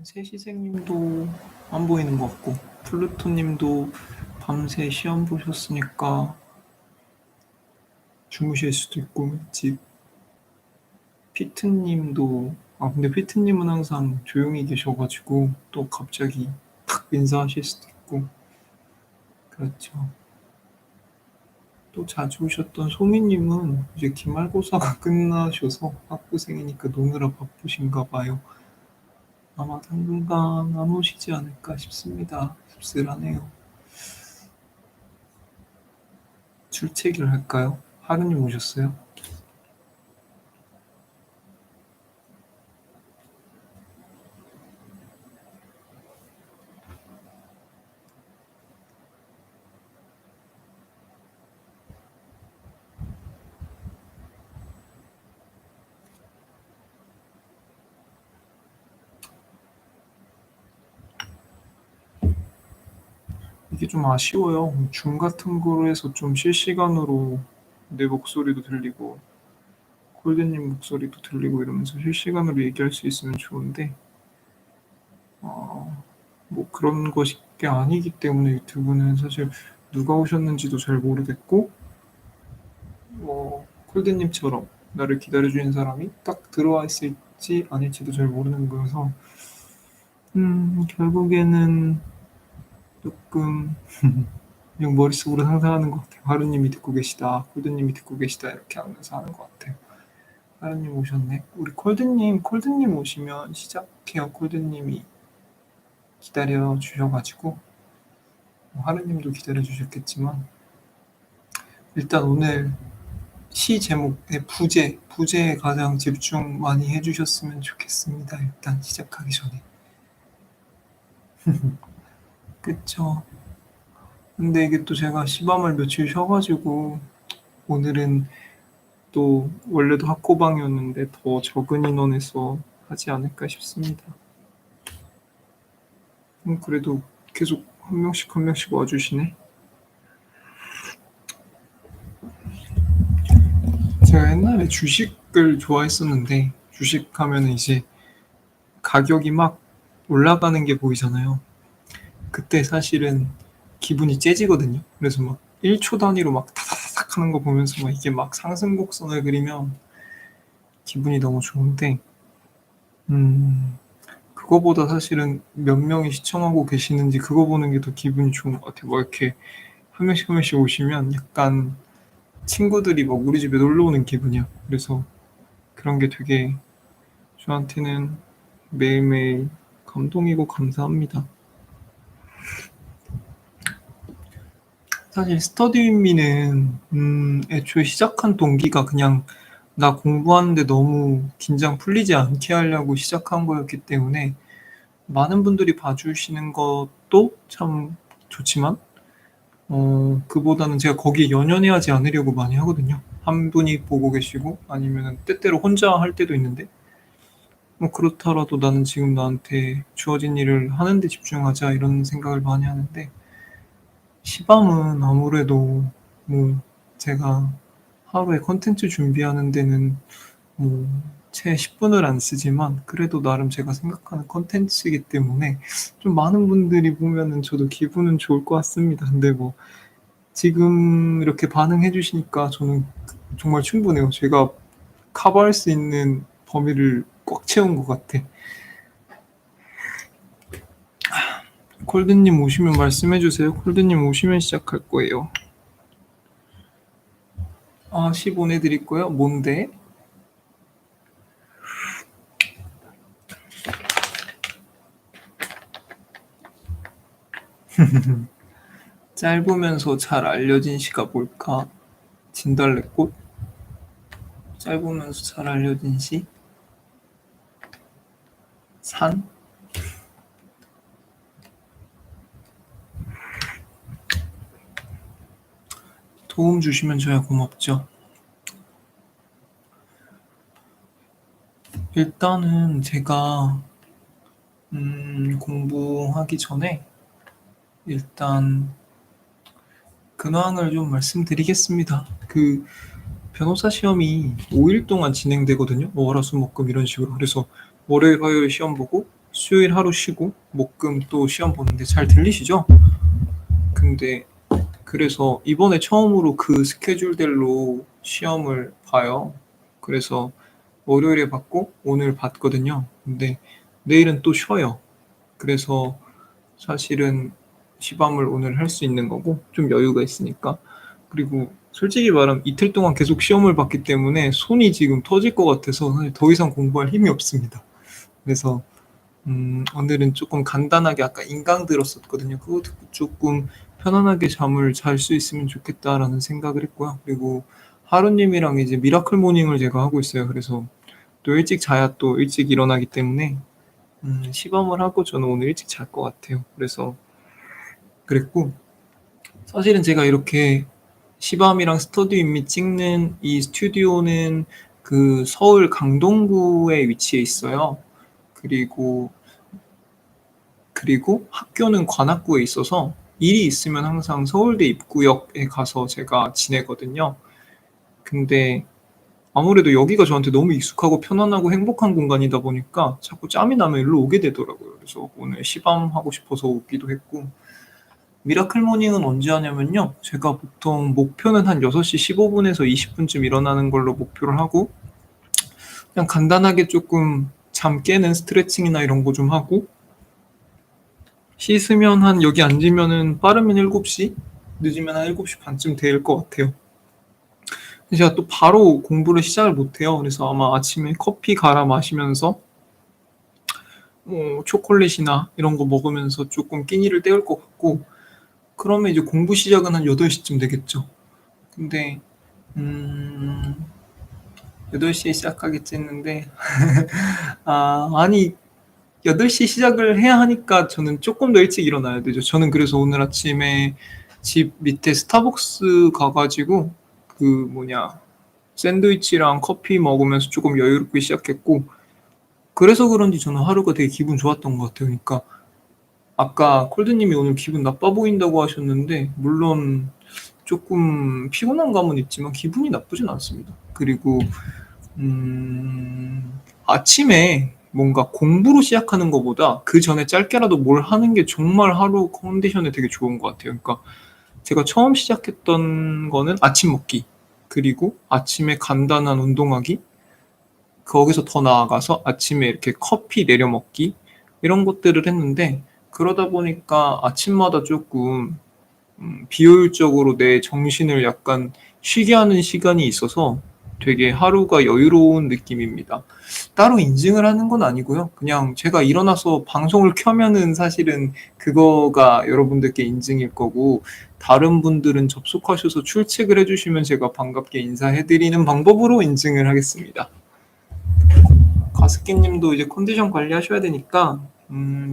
세시생님도 안 보이는 것 같고, 플루토님도 밤새 시험 보셨으니까 주무실 수도 있고, 피트님도, 근데 피트님은 항상 조용히 계셔가지고 또 갑자기 탁 인사하실 수도 있고, 그렇죠. 또 자주 오셨던 소미님은 이제 기말고사가 끝나셔서 학부생이니까 노느라 바쁘신가 봐요. 아마 당분간 안 오시지 않을까 싶습니다. 씁쓸하네요. 출첵을 할까요? 하루님 오셨어요? 이게 좀 아쉬워요. 줌 같은 거로 해서 좀 실시간으로 내 목소리도 들리고 콜드님 목소리도 들리고 이러면서 실시간으로 얘기할 수 있으면 좋은데 뭐 그런 것이 아니기 때문에 유튜브는 사실 누가 오셨는지도 잘 모르겠고 콜드님처럼 나를 기다려주는 사람이 딱 들어와 있을지 아닐지도 잘 모르는 거여서 결국에는 조금 그냥 머릿속으로 상상하는 것 같아요. 하루님이 듣고 계시다, 콜드님이 듣고 계시다 이렇게 하면서 하는 것 같아요. 하루님 오셨네. 우리 콜드님 오시면 시작해요. 콜드님이 기다려 주셔가지고 하루님도 기다려 주셨겠지만 일단 오늘 시 제목의 부제에 가장 집중 많이 해주셨으면 좋겠습니다. 일단 시작하기 전에. 그쵸. 근데 이게 또 제가 시밤을 며칠 쉬어가지고 오늘은 또 원래도 학고방이었는데 더 적은 인원에서 하지 않을까 싶습니다. 그래도 계속 한 명씩 와주시네. 제가 옛날에 주식을 좋아했었는데 주식하면 이제 가격이 막 올라가는 게 보이잖아요. 그때 사실은 기분이 째지거든요. 그래서 막 1초 단위로 막 타다닥 하는 거 보면서 막 이게 막 상승 곡선을 그리면 기분이 너무 좋은데 그거보다 사실은 몇 명이 시청하고 계시는지 그거 보는 게 더 기분이 좋은 것 같아요. 뭐 이렇게 한 명씩 오시면 약간 친구들이 막 우리 집에 놀러 오는 기분이야. 그래서 그런 게 되게 저한테는 매일매일 감동이고 감사합니다. 사실 스터디 윈미는 애초에 시작한 동기가 그냥 나 공부하는데 너무 긴장 풀리지 않게 하려고 시작한 거였기 때문에 많은 분들이 봐주시는 것도 참 좋지만 그보다는 제가 거기에 연연해하지 않으려고 많이 하거든요. 한 분이 보고 계시고 아니면 때때로 혼자 할 때도 있는데 뭐 그렇더라도 나는 지금 나한테 주어진 일을 하는 데 집중하자 이런 생각을 많이 하는데 시밤은 아무래도 뭐 제가 하루에 컨텐츠 준비하는 데는 뭐 채 10분을 안 쓰지만 그래도 나름 제가 생각하는 컨텐츠이기 때문에 좀 많은 분들이 보면은 저도 기분은 좋을 것 같습니다. 근데 뭐 지금 이렇게 반응해 주시니까 저는 정말 충분해요. 제가 커버할 수 있는 범위를 꽉 채운 것 같아. 콜드님 오시면 말씀해 주세요. 콜드님 오시면 시작할 거예요. 시 보내드릴 거요? 뭔데? 짧으면서 잘 알려진 시가 뭘까? 진달래꽃? 짧으면서 잘 알려진 시? 산? 도움 주시면 저야 고맙죠. 일단은 제가 공부하기 전에 일단 근황을 좀 말씀드리겠습니다. 변호사 시험이 5일 동안 진행되거든요. 월, 화, 수, 목, 금 이런 식으로. 그래서 월요일, 화요일 시험 보고 수요일 하루 쉬고 목, 금 또 시험 보는데 잘 들리시죠? 근데 그래서 이번에 처음으로 그 스케줄대로 시험을 봐요. 그래서 월요일에 받고 오늘 받거든요. 근데 내일은 또 쉬어요. 그래서 사실은 시험을 오늘 할 수 있는 거고 좀 여유가 있으니까. 그리고 솔직히 말하면 이틀 동안 계속 시험을 봤기 때문에 손이 지금 터질 것 같아서 사실 더 이상 공부할 힘이 없습니다. 그래서 오늘은 조금 간단하게 아까 인강 들었었거든요. 그거 듣고 조금 편안하게 잠을 잘 수 있으면 좋겠다라는 생각을 했고요. 그리고 하루님이랑 이제 미라클 모닝을 제가 하고 있어요. 그래서 또 일찍 자야 또 일찍 일어나기 때문에 시험을 하고 저는 오늘 일찍 잘 것 같아요. 그래서 그랬고 사실은 제가 이렇게 시밤이랑 스터디 윗미 찍는 이 스튜디오는 그 서울 강동구에 위치해 있어요. 그리고 학교는 관악구에 있어서 일이 있으면 항상 서울대 입구역에 가서 제가 지내거든요. 근데 아무래도 여기가 저한테 너무 익숙하고 편안하고 행복한 공간이다 보니까 자꾸 짬이 나면 일로 오게 되더라고요. 그래서 오늘 시밤하고 싶어서 오기도 했고 미라클 모닝은 언제 하냐면요. 제가 보통 목표는 한 6시 15분에서 20분쯤 일어나는 걸로 목표를 하고 그냥 간단하게 조금 잠 깨는 스트레칭이나 이런 거 좀 하고 씻으면 한 여기 앉으면은 빠르면 7시, 늦으면 한 7시 반쯤 될 것 같아요. 제가 또 바로 공부를 시작을 못해요. 그래서 아마 아침에 커피 갈아 마시면서 뭐 초콜릿이나 이런 거 먹으면서 조금 끼니를 때울 것 같고 그러면 이제 공부 시작은 한 8시쯤 되겠죠. 근데 8시에 시작하겠지 했는데 아니 8시 시작을 해야 하니까 저는 조금 더 일찍 일어나야 되죠. 저는 그래서 오늘 아침에 집 밑에 스타벅스 가가지고 그 뭐냐 샌드위치랑 커피 먹으면서 조금 여유롭게 시작했고 그래서 그런지 저는 하루가 되게 기분 좋았던 것 같아요. 그러니까 아까 콜드님이 오늘 기분 나빠 보인다고 하셨는데 물론 조금 피곤한 감은 있지만 기분이 나쁘진 않습니다. 그리고 아침에 뭔가 공부로 시작하는 것보다 그 전에 짧게라도 뭘 하는 게 정말 하루 컨디션에 되게 좋은 것 같아요. 그러니까 제가 처음 시작했던 거는 아침 먹기, 그리고 아침에 간단한 운동하기, 거기서 더 나아가서 아침에 이렇게 커피 내려 먹기, 이런 것들을 했는데 그러다 보니까 아침마다 조금 비효율적으로 내 정신을 약간 쉬게 하는 시간이 있어서 되게 하루가 여유로운 느낌입니다. 따로 인증을 하는 건 아니고요. 그냥 제가 일어나서 방송을 켜면은 사실은 그거가 여러분들께 인증일 거고 다른 분들은 접속하셔서 출첵을 해주시면 제가 반갑게 인사해드리는 방법으로 인증을 하겠습니다. 가스키님도 이제 컨디션 관리하셔야 되니까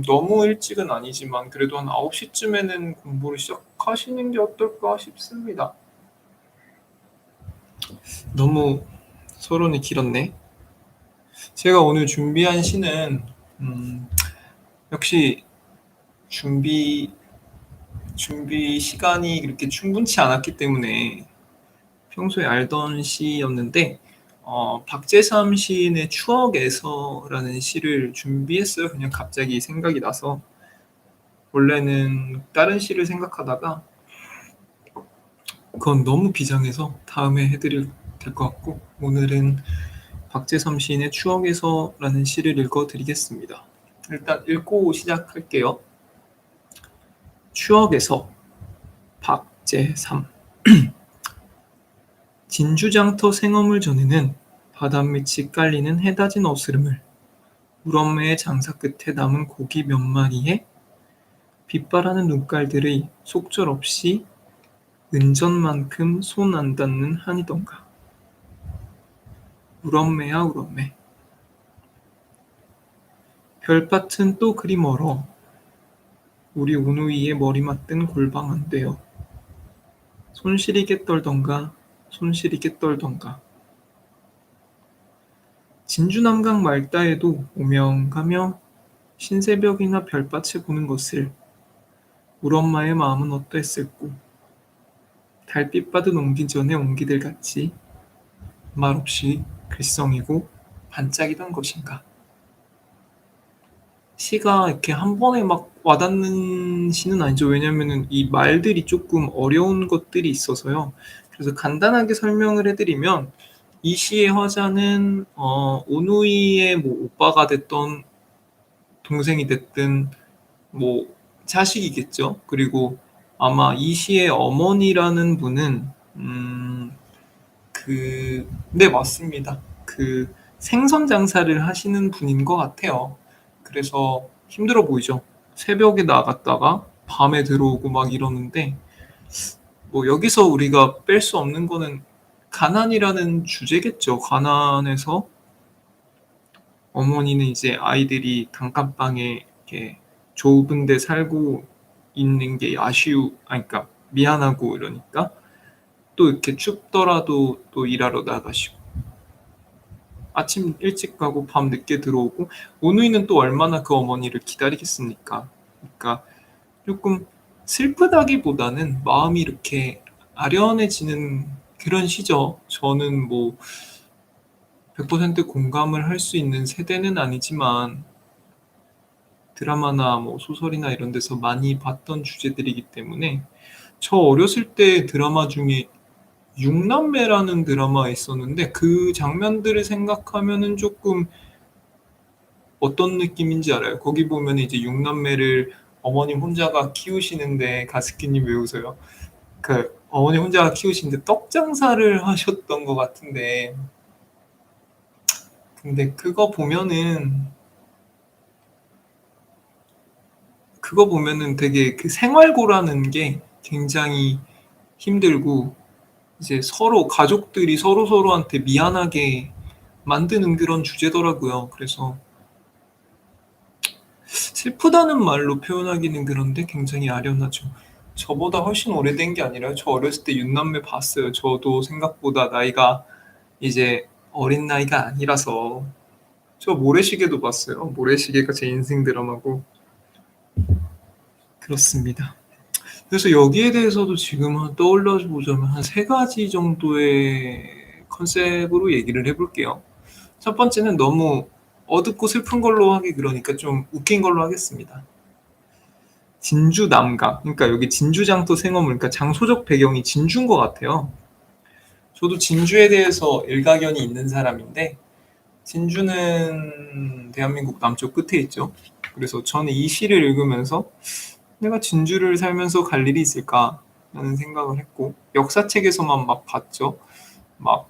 너무 일찍은 아니지만 그래도 한 9시쯤에는 공부를 시작하시는 게 어떨까 싶습니다. 너무 서론이 길었네. 제가 오늘 준비한 시는 역시 준비 시간이 그렇게 충분치 않았기 때문에 평소에 알던 시였는데 박재삼 시인의 추억에서라는 시를 준비했어요. 그냥 갑자기 생각이 나서. 원래는 다른 시를 생각하다가 그건 너무 비장해서 다음에 해드릴 될 것 같고 오늘은 박재삼 시인의 추억에서라는 시를 읽어드리겠습니다. 일단 읽고 시작할게요. 추억에서 박재삼 진주장터 생어물 전에는 바닷밑이 깔리는 해다진 어스름을 우엄매의 장사 끝에 남은 고기 몇 마리에 빛바라는 눈깔들의 속절없이 은전만큼 손 안 닿는 한이던가. 우엄매야 우엄매. 별밭은 또 그리 멀어. 우리 오누이의 머리 맞든 골방 안 돼요. 손시리게 떨던가 손시리게 떨던가. 진주남강 말다에도 오명 가며 신새벽이나 별밭을 보는 것을 우엄마의 마음은 어떠했을꼬. 달빛 받은 옹기 전에 옹기들 같이 말없이 글썽이고 반짝이던 것인가. 시가 이렇게 한 번에 막 와닿는 시는 아니죠. 왜냐면은 이 말들이 조금 어려운 것들이 있어서요. 그래서 간단하게 설명을 해드리면 이 시의 화자는 오누이의 뭐 오빠가 됐던 동생이 됐든 뭐 자식이겠죠. 그리고 아마 이 시의 어머니라는 분은 네, 맞습니다. 그 생선 장사를 하시는 분인 것 같아요. 그래서 힘들어 보이죠. 새벽에 나갔다가 밤에 들어오고 막 이러는데 뭐 여기서 우리가 뺄 수 없는 거는 가난이라는 주제겠죠. 가난해서 어머니는 이제 아이들이 단칸방에 이렇게 좁은 데 살고 있는 게 그러니까 미안하고 이러니까 또 이렇게 춥더라도 또 일하러 나가시고 아침 일찍 가고 밤 늦게 들어오고 오누이는 또 얼마나 그 어머니를 기다리겠습니까? 그러니까 조금 슬프다기보다는 마음이 이렇게 아련해지는 그런 시죠. 저는 뭐 100% 공감을 할 수 있는 세대는 아니지만 드라마나 뭐 소설이나 이런 데서 많이 봤던 주제들이기 때문에 저 어렸을 때 드라마 중에 육남매라는 드라마 있었는데 그 장면들을 생각하면은 조금 어떤 느낌인지 알아요? 거기 보면 이제 육남매를 어머님 혼자가 키우시는데 가스키님 왜 웃어요? 그 어머니 혼자가 키우시는데 떡 장사를 하셨던 것 같은데 근데 그거 보면은 되게 그 생활고라는 게 굉장히 힘들고 이제 서로 가족들이 서로서로한테 미안하게 만드는 그런 주제더라고요. 그래서 슬프다는 말로 표현하기는 그런데 굉장히 아련하죠. 저보다 훨씬 오래된 게 아니라요. 저 어렸을 때 윤남매 봤어요. 저도 생각보다 나이가 이제 어린 나이가 아니라서 저 모래시계도 봤어요. 모래시계가 제 인생 드라마고 그렇습니다. 그래서 여기에 대해서도 지금 떠올려 보자면 한 세 가지 정도의 컨셉으로 얘기를 해볼게요. 첫 번째는 너무 어둡고 슬픈 걸로 하기 그러니까 좀 웃긴 걸로 하겠습니다. 진주 남강. 그러니까 여기 진주장터 생어물, 그러니까 장소적 배경이 진주인 것 같아요. 저도 진주에 대해서 일가견이 있는 사람인데, 진주는 대한민국 남쪽 끝에 있죠. 그래서 저는 이 시를 읽으면서 내가 진주를 살면서 갈 일이 있을까라는 생각을 했고, 역사책에서만 막 봤죠. 막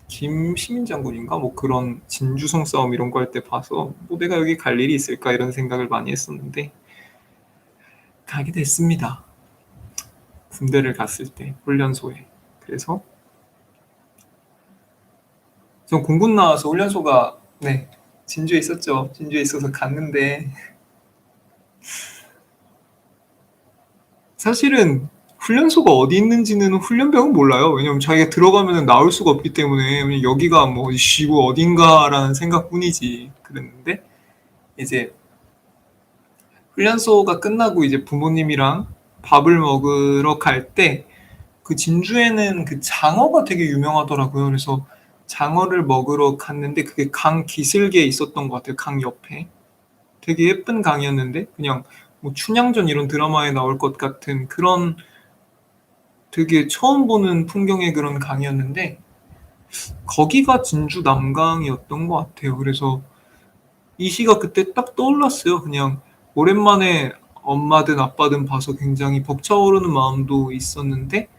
김시민 장군인가 뭐 그런 진주성 싸움 이런 거 할 때 봐서 뭐 내가 여기 갈 일이 있을까 이런 생각을 많이 했었는데 가게 됐습니다. 군대를 갔을 때 훈련소에. 그래서 전 공군 나와서 훈련소가 네 진주에 있었죠. 진주에 있어서 갔는데 사실은 훈련소가 어디 있는지는 훈련병은 몰라요. 왜냐면 자기가 들어가면 나올 수가 없기 때문에 여기가 뭐 쉬고 어딘가라는 생각뿐이지. 그랬는데 이제 훈련소가 끝나고 이제 부모님이랑 밥을 먹으러 갈 때 그 진주에는 그 장어가 되게 유명하더라고요. 그래서 장어를 먹으러 갔는데 그게 강 기슭에 있었던 것 같아요. 강 옆에. 되게 예쁜 강이었는데 그냥 뭐 춘향전 이런 드라마에 나올 것 같은 그런 되게 처음 보는 풍경의 그런 강이었는데 거기가 진주 남강이었던 것 같아요. 그래서 이 시가 그때 딱 떠올랐어요. 그냥 오랜만에 엄마든 아빠든 봐서 굉장히 벅차오르는 마음도 있었는데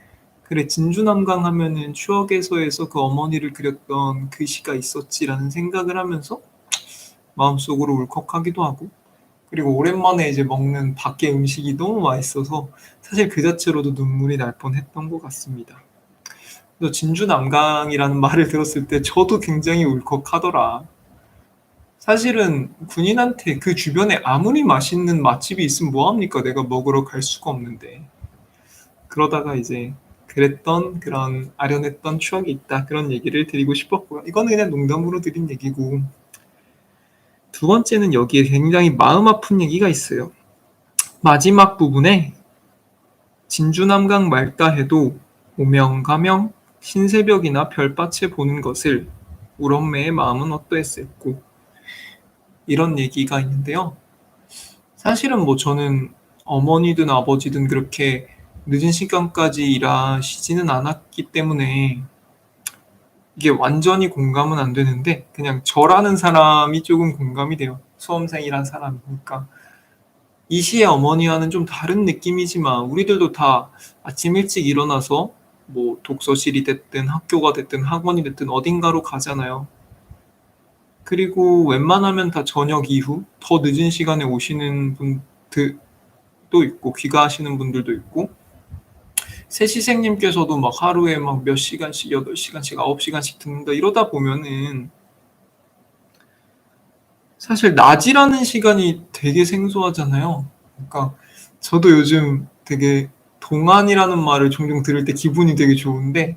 그래 진주남강 하면은 추억에서에서 그 어머니를 그렸던 그 시가 있었지라는 생각을 하면서 마음속으로 울컥하기도 하고 그리고 오랜만에 이제 먹는 밖에 음식이 너무 맛있어서 사실 그 자체로도 눈물이 날 뻔했던 것 같습니다. 그래서 진주남강이라는 말을 들었을 때 저도 굉장히 울컥하더라. 사실은 군인한테 그 주변에 아무리 맛있는 맛집이 있으면 뭐합니까? 내가 먹으러 갈 수가 없는데. 그러다가 이제 그랬던 그런 아련했던 추억이 있다. 그런 얘기를 드리고 싶었고요. 이거는 그냥 농담으로 드린 얘기고. 두 번째는 여기에 굉장히 마음 아픈 얘기가 있어요. 마지막 부분에 진주남강 맑다 해도 오명가명 신새벽이나 별빛을 보는 것을 울 엄매의 마음은 어떠했을꼬. 이런 얘기가 있는데요. 사실은 뭐 저는 어머니든 아버지든 그렇게 늦은 시간까지 일하시지는 않았기 때문에 이게 완전히 공감은 안 되는데 그냥 저라는 사람이 조금 공감이 돼요. 수험생이란 사람이니까. 이 시의 어머니와는 좀 다른 느낌이지만 우리들도 다 아침 일찍 일어나서 뭐 독서실이 됐든 학교가 됐든 학원이 됐든 어딘가로 가잖아요. 그리고 웬만하면 다 저녁 이후 더 늦은 시간에 오시는 분들도 있고 귀가하시는 분들도 있고 새시생님께서도 막 하루에 막 몇 시간씩 8시간씩 9시간씩 듣는다 이러다 보면은 사실 낮이라는 시간이 되게 생소하잖아요. 그러니까 저도 요즘 되게 동안이라는 말을 종종 들을 때 기분이 되게 좋은데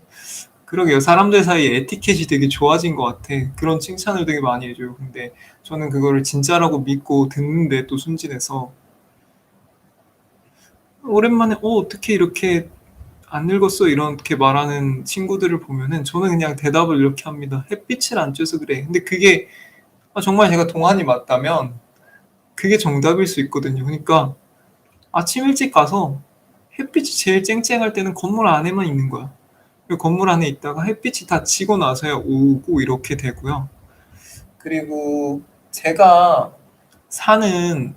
그러게요. 사람들 사이에 에티켓이 되게 좋아진 것 같아. 그런 칭찬을 되게 많이 해줘요. 근데 저는 그거를 진짜라고 믿고 듣는데 또 순진해서 오랜만에 어떻게 이렇게 안 늙었어 이렇게 말하는 친구들을 보면은 저는 그냥 대답을 이렇게 합니다. 햇빛을 안 쬐서 그래. 근데 그게 정말 제가 동안이 맞다면 그게 정답일 수 있거든요. 그러니까 아침 일찍 가서 햇빛이 제일 쨍쨍할 때는 건물 안에만 있는 거야. 그 건물 안에 있다가 햇빛이 다 지고 나서야 오고 이렇게 되고요. 그리고 제가 사는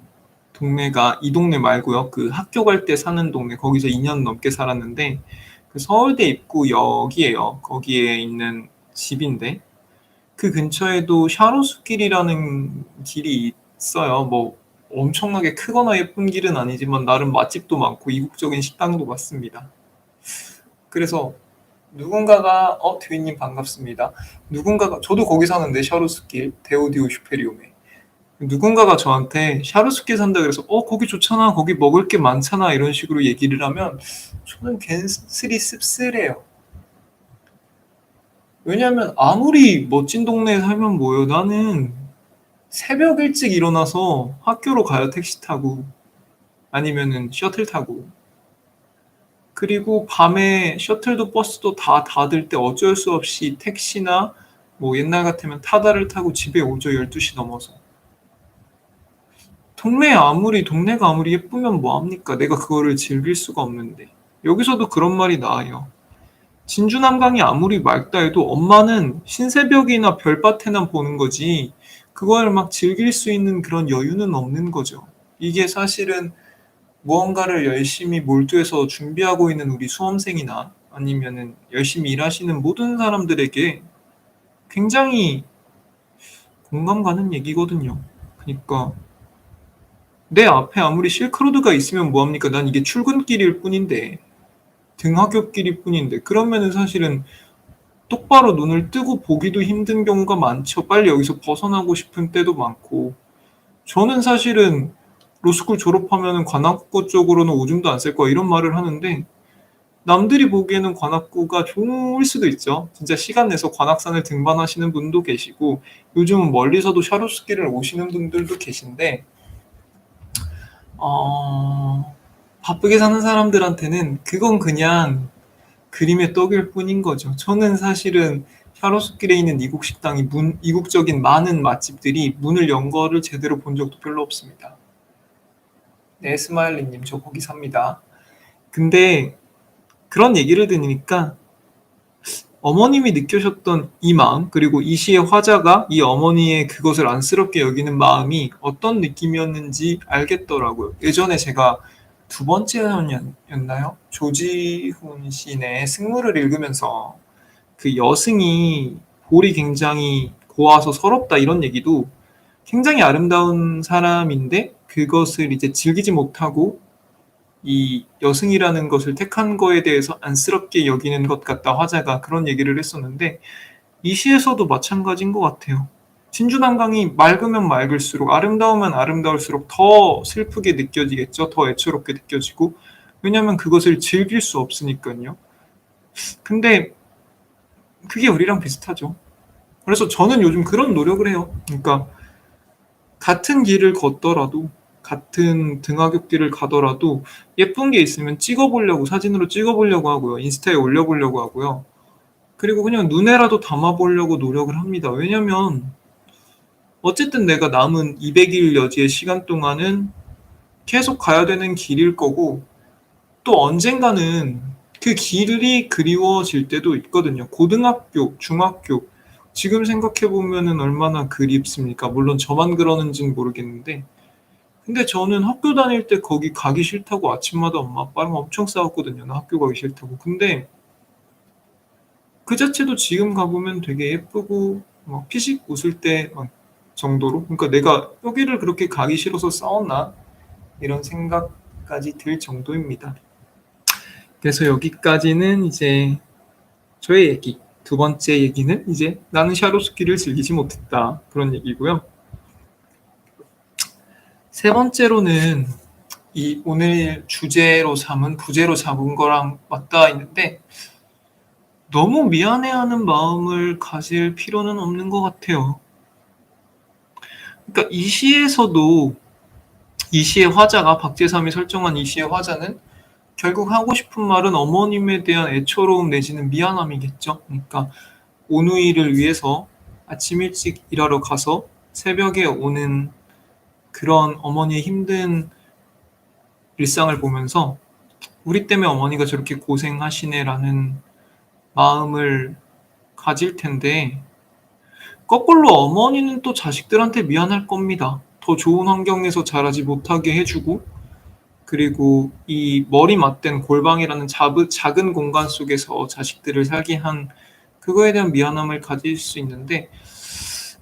동네가 이 동네 말고요. 그 학교 갈 때 사는 동네 거기서 2년 넘게 살았는데 그 서울대 입구역이에요. 거기에 있는 집인데 그 근처에도 샤로스길이라는 길이 있어요. 뭐 엄청나게 크거나 예쁜 길은 아니지만 나름 맛집도 많고 이국적인 식당도 많습니다. 그래서 누군가가 대위님 반갑습니다. 누군가가 저도 거기 사는데 샤로스길 데오디오 슈페리움에 누군가가 저한테 샤루스키 산다 그래서 거기 좋잖아 거기 먹을 게 많잖아 이런 식으로 얘기를 하면 저는 괜스레 씁쓸해요. 왜냐하면 아무리 멋진 동네에 살면 뭐예요. 나는 새벽 일찍 일어나서 학교로 가요. 택시 타고 아니면은 셔틀 타고 그리고 밤에 셔틀도 버스도 다 닫을 때 어쩔 수 없이 택시나 뭐 옛날 같으면 타다를 타고 집에 오죠. 12시 넘어서. 동네가 아무리 예쁘면 뭐합니까? 내가 그거를 즐길 수가 없는데. 여기서도 그런 말이 나와요. 진주 남강이 아무리 맑다 해도 엄마는 신새벽이나 별밭에나 보는 거지 그걸 막 즐길 수 있는 그런 여유는 없는 거죠. 이게 사실은 무언가를 열심히 몰두해서 준비하고 있는 우리 수험생이나 아니면은 열심히 일하시는 모든 사람들에게 굉장히 공감 가는 얘기거든요. 그러니까 내 앞에 아무리 실크로드가 있으면 뭐합니까? 난 이게 출근길일 뿐인데 등하굣길일 뿐인데 그러면은 사실은 똑바로 눈을 뜨고 보기도 힘든 경우가 많죠. 빨리 여기서 벗어나고 싶은 때도 많고 저는 사실은 로스쿨 졸업하면은 관악구 쪽으로는 오줌도 안 쌀 거야 이런 말을 하는데 남들이 보기에는 관악구가 좋을 수도 있죠. 진짜 시간 내서 관악산을 등반하시는 분도 계시고 요즘은 멀리서도 샤루스길을 오시는 분들도 계신데 바쁘게 사는 사람들한테는 그건 그냥 그림의 떡일 뿐인 거죠. 저는 사실은 샤로스길에 있는 이국 식당이 이국적인 많은 맛집들이 문을 연 거를 제대로 본 적도 별로 없습니다. 네, 스마일리님, 저 거기 삽니다. 근데 그런 얘기를 들으니까 어머님이 느끼셨던 이 마음, 그리고 이 시의 화자가 이 어머니의 그것을 안쓰럽게 여기는 마음이 어떤 느낌이었는지 알겠더라고요. 예전에 제가 두 번째였나요? 조지훈 시인의 승무를 읽으면서 그 여승이 볼이 굉장히 고와서 서럽다 이런 얘기도 굉장히 아름다운 사람인데 그것을 이제 즐기지 못하고 이 여승이라는 것을 택한 거에 대해서 안쓰럽게 여기는 것 같다 화자가 그런 얘기를 했었는데 이 시에서도 마찬가지인 것 같아요. 진주난강이 맑으면 맑을수록 아름다우면 아름다울수록 더 슬프게 느껴지겠죠. 더 애처롭게 느껴지고 왜냐하면 그것을 즐길 수 없으니까요. 근데 그게 우리랑 비슷하죠. 그래서 저는 요즘 그런 노력을 해요. 그러니까 같은 길을 걷더라도 같은 등하굣길을 가더라도 예쁜 게 있으면 찍어보려고 사진으로 찍어보려고 하고요. 인스타에 올려보려고 하고요. 그리고 그냥 눈에라도 담아 보려고 노력을 합니다. 왜냐면 어쨌든 내가 남은 200일 여지의 시간 동안은 계속 가야 되는 길일 거고, 또 언젠가는 그 길이 그리워질 때도 있거든요. 고등학교, 중학교, 지금 생각해 보면은 얼마나 그립습니까? 물론 저만 그러는지는 모르겠는데, 근데 저는 학교 다닐 때 거기 가기 싫다고 아침마다 엄마 아빠랑 엄청 싸웠거든요. 나 학교 가기 싫다고. 근데 그 자체도 지금 가보면 되게 예쁘고 막 피식 웃을 때 막 정도로, 그러니까 내가 여기를 그렇게 가기 싫어서 싸웠나 이런 생각까지 들 정도입니다. 그래서 여기까지는 이제 저의 얘기. 두 번째 얘기는 이제 나는 샤로스키를 즐기지 못했다, 그런 얘기고요. 세 번째로는 이 오늘 주제로 삼은 부제로 잡은 거랑 맞닿아 있는데, 너무 미안해하는 마음을 가질 필요는 없는 것 같아요. 그러니까 이 시에서도 이 시의 화자가, 박재삼이 설정한 이 시의 화자는 결국 하고 싶은 말은 어머님에 대한 애처로움 내지는 미안함이겠죠. 그러니까 오누이를 위해서 아침 일찍 일하러 가서 새벽에 오는 그런 어머니의 힘든 일상을 보면서 우리 때문에 어머니가 저렇게 고생하시네라는 마음을 가질 텐데, 거꾸로 어머니는 또 자식들한테 미안할 겁니다. 더 좋은 환경에서 자라지 못하게 해주고, 그리고 이 머리 맞댄 골방이라는 작은 공간 속에서 자식들을 살게 한 그거에 대한 미안함을 가질 수 있는데,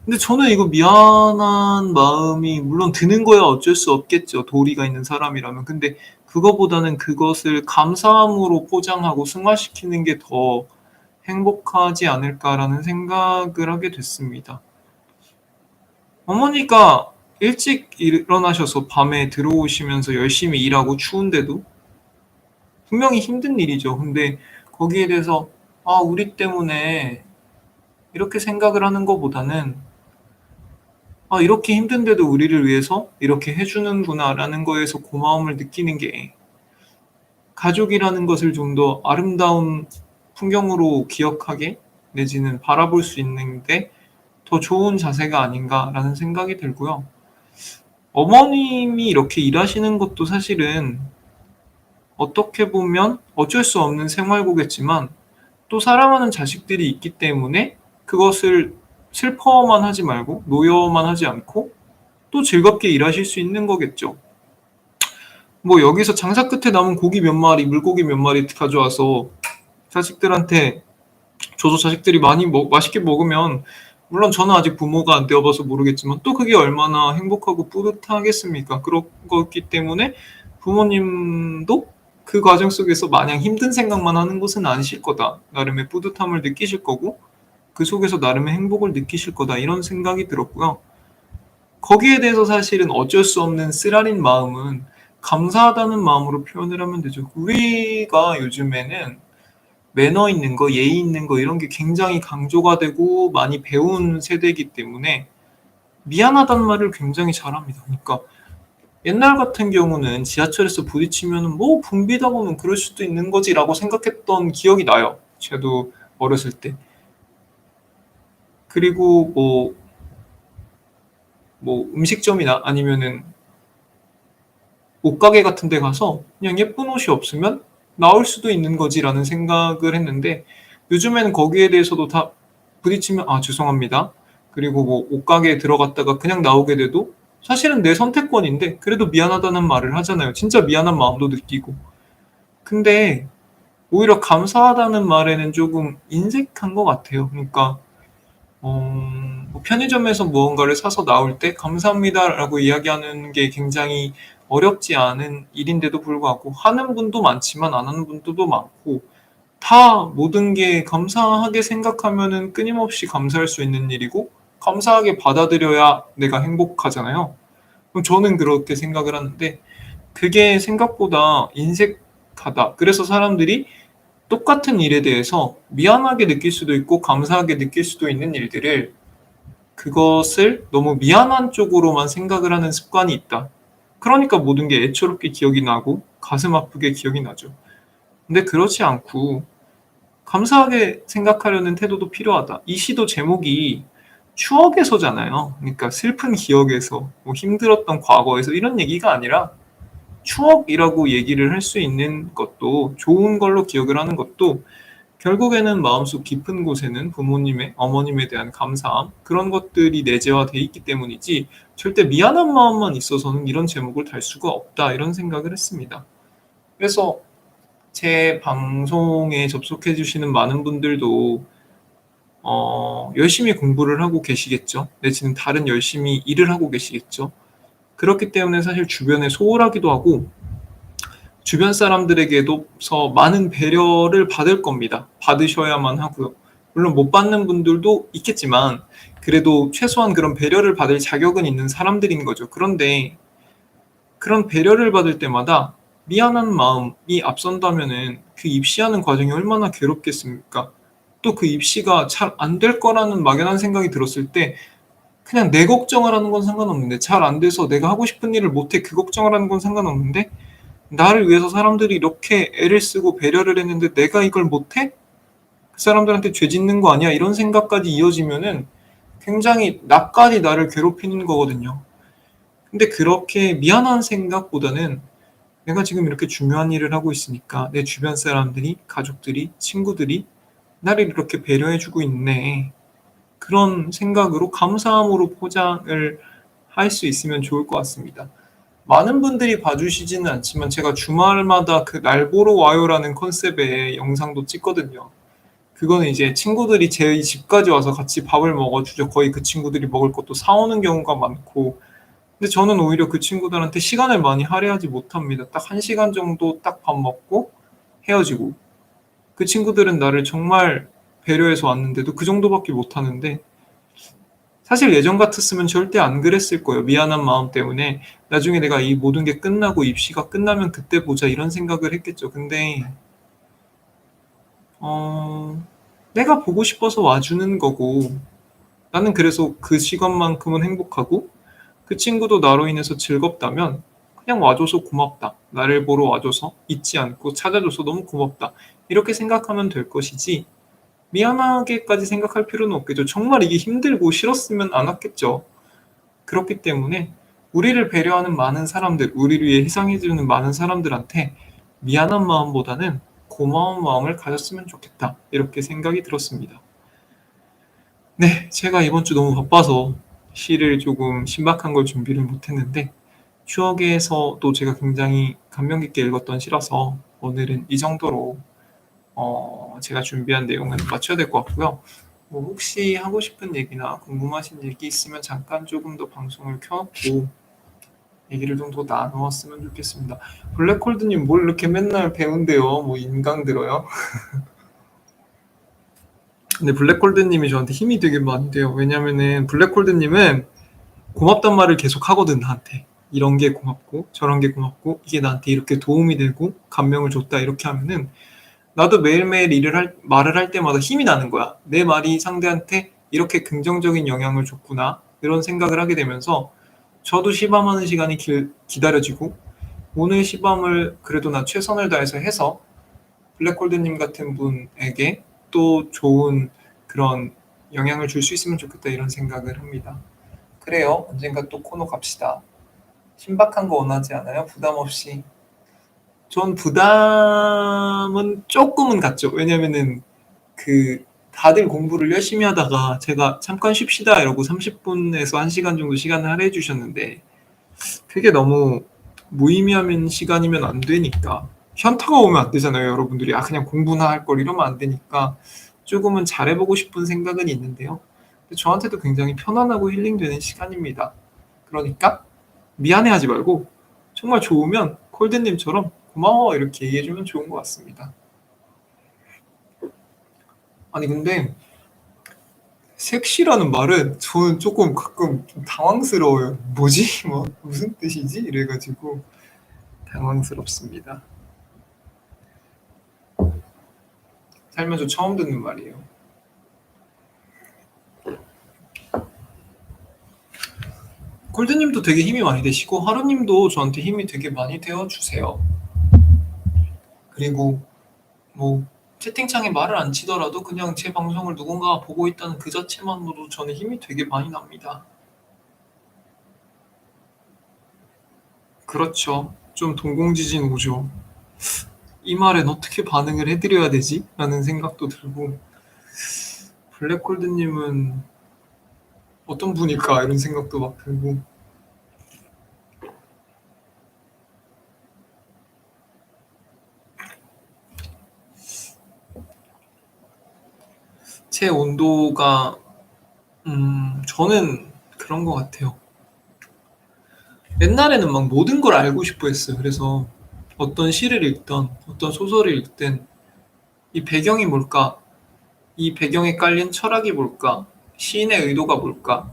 근데 저는 이거 미안한 마음이 물론 드는 거야 어쩔 수 없겠죠. 도리가 있는 사람이라면. 근데 그거보다는 그것을 감사함으로 포장하고 승화시키는 게 더 행복하지 않을까라는 생각을 하게 됐습니다. 어머니가 일찍 일어나셔서 밤에 들어오시면서 열심히 일하고 추운데도 분명히 힘든 일이죠. 근데 거기에 대해서 우리 때문에 이렇게 생각을 하는 것보다는 이렇게 힘든데도 우리를 위해서 이렇게 해주는구나라는 거에서 고마움을 느끼는 게, 가족이라는 것을 좀 더 아름다운 풍경으로 기억하게 내지는 바라볼 수 있는데 더 좋은 자세가 아닌가라는 생각이 들고요. 어머님이 이렇게 일하시는 것도 사실은 어떻게 보면 어쩔 수 없는 생활고겠지만, 또 사랑하는 자식들이 있기 때문에 그것을 슬퍼만 하지 말고 노여만 하지 않고 또 즐겁게 일하실 수 있는 거겠죠. 뭐 여기서 장사 끝에 남은 고기 몇 마리, 물고기 몇 마리 가져와서 자식들한테 줘서 자식들이 많이 맛있게 먹으면, 물론 저는 아직 부모가 안 되어봐서 모르겠지만 또 그게 얼마나 행복하고 뿌듯하겠습니까? 그런 거기 때문에 부모님도 그 과정 속에서 마냥 힘든 생각만 하는 것은 아니실 거다. 나름의 뿌듯함을 느끼실 거고 그 속에서 나름의 행복을 느끼실 거다. 이런 생각이 들었고요. 거기에 대해서 사실은 어쩔 수 없는 쓰라린 마음은 감사하다는 마음으로 표현을 하면 되죠. 우리가 요즘에는 매너 있는 거, 예의 있는 거 이런 게 굉장히 강조가 되고 많이 배운 세대이기 때문에 미안하다는 말을 굉장히 잘합니다. 그러니까 옛날 같은 경우는 지하철에서 부딪히면 뭐 붐비다 보면 그럴 수도 있는 거지라고 생각했던 기억이 나요. 저도 어렸을 때. 그리고 뭐 음식점이나 아니면은 옷가게 같은 데 가서 그냥 예쁜 옷이 없으면 나올 수도 있는 거지라는 생각을 했는데, 요즘에는 거기에 대해서도 다 부딪히면 죄송합니다. 그리고 뭐 옷가게에 들어갔다가 그냥 나오게 돼도 사실은 내 선택권인데 그래도 미안하다는 말을 하잖아요. 진짜 미안한 마음도 느끼고. 근데 오히려 감사하다는 말에는 조금 인색한 것 같아요. 그러니까 뭐 편의점에서 무언가를 사서 나올 때 감사합니다라고 이야기하는 게 굉장히 어렵지 않은 일인데도 불구하고 하는 분도 많지만 안 하는 분들도 많고, 다 모든 게 감사하게 생각하면은 끊임없이 감사할 수 있는 일이고 감사하게 받아들여야 내가 행복하잖아요. 그럼 저는 그렇게 생각을 하는데 그게 생각보다 인색하다. 그래서 사람들이 똑같은 일에 대해서 미안하게 느낄 수도 있고 감사하게 느낄 수도 있는 일들을, 그것을 너무 미안한 쪽으로만 생각을 하는 습관이 있다. 그러니까 모든 게 애처롭게 기억이 나고 가슴 아프게 기억이 나죠. 근데 그렇지 않고 감사하게 생각하려는 태도도 필요하다. 이 시도 제목이 추억에서잖아요. 그러니까 슬픈 기억에서, 뭐 힘들었던 과거에서 이런 얘기가 아니라 추억이라고 얘기를 할 수 있는 것도, 좋은 걸로 기억을 하는 것도 결국에는 마음속 깊은 곳에는 부모님의, 어머님에 대한 감사함, 그런 것들이 내재화돼 있기 때문이지 절대 미안한 마음만 있어서는 이런 제목을 달 수가 없다, 이런 생각을 했습니다. 그래서 제 방송에 접속해 주시는 많은 분들도 열심히 공부를 하고 계시겠죠. 내지는 다른 열심히 일을 하고 계시겠죠. 그렇기 때문에 사실 주변에 소홀하기도 하고 주변 사람들에게도서 많은 배려를 받을 겁니다. 받으셔야만 하고요. 물론 못 받는 분들도 있겠지만 그래도 최소한 그런 배려를 받을 자격은 있는 사람들인 거죠. 그런데 그런 배려를 받을 때마다 미안한 마음이 앞선다면은 그 입시하는 과정이 얼마나 괴롭겠습니까? 또 그 입시가 잘 안 될 거라는 막연한 생각이 들었을 때 그냥 내 걱정을 하는 건 상관없는데, 잘 안 돼서 내가 하고 싶은 일을 못해 그 걱정을 하는 건 상관없는데, 나를 위해서 사람들이 이렇게 애를 쓰고 배려를 했는데 내가 이걸 못해? 그 사람들한테 죄 짓는 거 아니야? 이런 생각까지 이어지면은 굉장히 나까지 나를 괴롭히는 거거든요. 근데 그렇게 미안한 생각보다는 내가 지금 이렇게 중요한 일을 하고 있으니까 내 주변 사람들이, 가족들이, 친구들이 나를 이렇게 배려해주고 있네, 그런 생각으로 감사함으로 포장을 할 수 있으면 좋을 것 같습니다. 많은 분들이 봐주시지는 않지만 제가 주말마다 그 날 보러 와요라는 컨셉의 영상도 찍거든요. 그거는 이제 친구들이 제 집까지 와서 같이 밥을 먹어주죠. 거의 그 친구들이 먹을 것도 사오는 경우가 많고. 근데 저는 오히려 그 친구들한테 시간을 많이 할애하지 못합니다. 딱 1시간 정도 딱 밥 먹고 헤어지고. 그 친구들은 나를 정말 배려해서 왔는데도 그 정도밖에 못하는데, 사실 예전 같았으면 절대 안 그랬을 거예요. 미안한 마음 때문에 나중에 내가 이 모든 게 끝나고 입시가 끝나면 그때 보자, 이런 생각을 했겠죠. 근데 내가 보고 싶어서 와주는 거고, 나는 그래서 그 시간만큼은 행복하고 그 친구도 나로 인해서 즐겁다면 그냥 와줘서 고맙다, 나를 보러 와줘서 잊지 않고 찾아줘서 너무 고맙다, 이렇게 생각하면 될 것이지 미안하게까지 생각할 필요는 없겠죠. 정말 이게 힘들고 싫었으면 안 왔겠죠. 그렇기 때문에 우리를 배려하는 많은 사람들, 우리를 위해 희생해주는 많은 사람들한테 미안한 마음보다는 고마운 마음을 가졌으면 좋겠다, 이렇게 생각이 들었습니다. 네, 제가 이번 주 너무 바빠서 시를 조금 신박한 걸 준비를 못했는데, 추억에서도 제가 굉장히 감명 깊게 읽었던 시라서 오늘은 이 정도로 제가 준비한 내용은 마쳐야 될 것 같고요. 뭐 혹시 하고 싶은 얘기나 궁금하신 얘기 있으면 잠깐 조금 더 방송을 켜놓고 얘기를 좀 더 나누었으면 좋겠습니다. 블랙홀드님 뭘 이렇게 맨날 배운대요? 뭐 인강 들어요? 근데 블랙홀드님이 저한테 힘이 되게 많이 돼요. 왜냐면은 블랙홀드님은 고맙단 말을 계속 하거든, 나한테. 이런 게 고맙고 저런 게 고맙고 이게 나한테 이렇게 도움이 되고 감명을 줬다, 이렇게 하면은 나도 매일매일 말을 할 때마다 힘이 나는 거야. 내 말이 상대한테 이렇게 긍정적인 영향을 줬구나, 이런 생각을 하게 되면서 저도 시밤하는 시간이 기다려지고, 오늘 시밤을 그래도 나 최선을 다해서 해서 블랙홀드님 같은 분에게 또 좋은 그런 영향을 줄 수 있으면 좋겠다, 이런 생각을 합니다. 그래요. 언젠가 또 코너 갑시다. 신박한 거 원하지 않아요? 부담 없이. 전 부담은 조금은 갖죠. 왜냐면은 그 다들 공부를 열심히 하다가 제가 잠깐 쉽시다 이러고 30분에서 1시간 정도 시간을 할애해 주셨는데, 그게 너무 무의미한 시간이면 안 되니까, 현타가 오면 안 되잖아요. 여러분들이 그냥 공부나 할 걸, 이러면 안 되니까 조금은 잘해보고 싶은 생각은 있는데요. 근데 저한테도 굉장히 편안하고 힐링되는 시간입니다. 그러니까 미안해하지 말고 정말 좋으면 콜드님처럼 고마워 이렇게 얘기해주면 좋은 것 같습니다. 아니 근데 섹시라는 말은 저는 조금 가끔 좀 당황스러워요. 뭐지? 뭐 무슨 뜻이지? 이래가지고 당황스럽습니다. 살면서 처음 듣는 말이에요. 콜드님도 되게 힘이 많이 되시고 하루님도 저한테 힘이 되게 많이 되어주세요. 그리고 뭐 채팅창에 말을 안 치더라도 그냥 제 방송을 누군가가 보고 있다는 그 자체만으로도 저는 힘이 되게 많이 납니다. 그렇죠. 좀 동공지진 오죠. 이 말엔 어떻게 반응을 해드려야 되지? 라는 생각도 들고, 블랙홀드님은 어떤 분일까? 이런 생각도 막 들고, 제 온도가, 저는 그런 것 같아요. 옛날에는 막 모든 걸 알고 싶어 했어요. 그래서 어떤 시를 읽던, 어떤 소설을 읽든, 이 배경이 뭘까? 이 배경에 깔린 철학이 뭘까? 시인의 의도가 뭘까?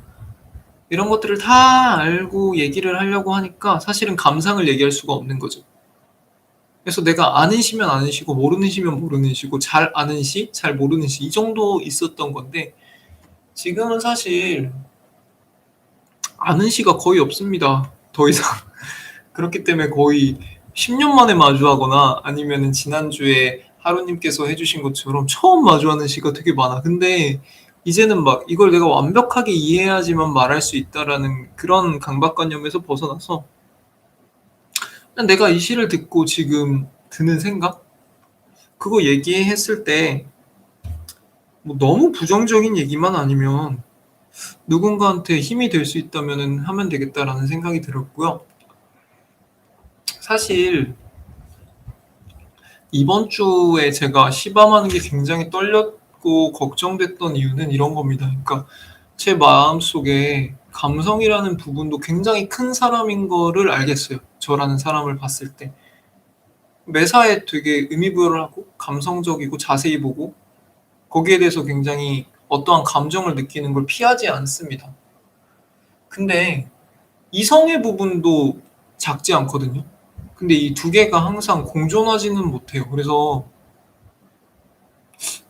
이런 것들을 다 알고 얘기를 하려고 하니까 사실은 감상을 얘기할 수가 없는 거죠. 그래서 내가 아는 시면 아는 시고 모르는 시면 모르는 시고 잘 아는 시, 잘 모르는 시 이 정도 있었던 건데 지금은 사실 아는 시가 거의 없습니다. 더 이상. 그렇기 때문에 거의 10년 만에 마주하거나 아니면은 지난주에 하루님께서 해주신 것처럼 처음 마주하는 시가 되게 많아. 근데 이제는 막 이걸 내가 완벽하게 이해해야지만 말할 수 있다라는 그런 강박관념에서 벗어나서 그냥 내가 이 시를 듣고 지금 드는 생각? 그거 얘기했을 때 뭐 너무 부정적인 얘기만 아니면 누군가한테 힘이 될 수 있다면 하면 되겠다라는 생각이 들었고요. 사실 이번 주에 제가 시밤하는 게 굉장히 떨렸고 걱정됐던 이유는 이런 겁니다. 그러니까 제 마음속에 감성이라는 부분도 굉장히 큰 사람인 거를 알겠어요. 저라는 사람을 봤을 때. 매사에 되게 의미부여를 하고 감성적이고 자세히 보고 거기에 대해서 굉장히 어떠한 감정을 느끼는 걸 피하지 않습니다. 근데 이성의 부분도 작지 않거든요. 근데 이 두 개가 항상 공존하지는 못해요. 그래서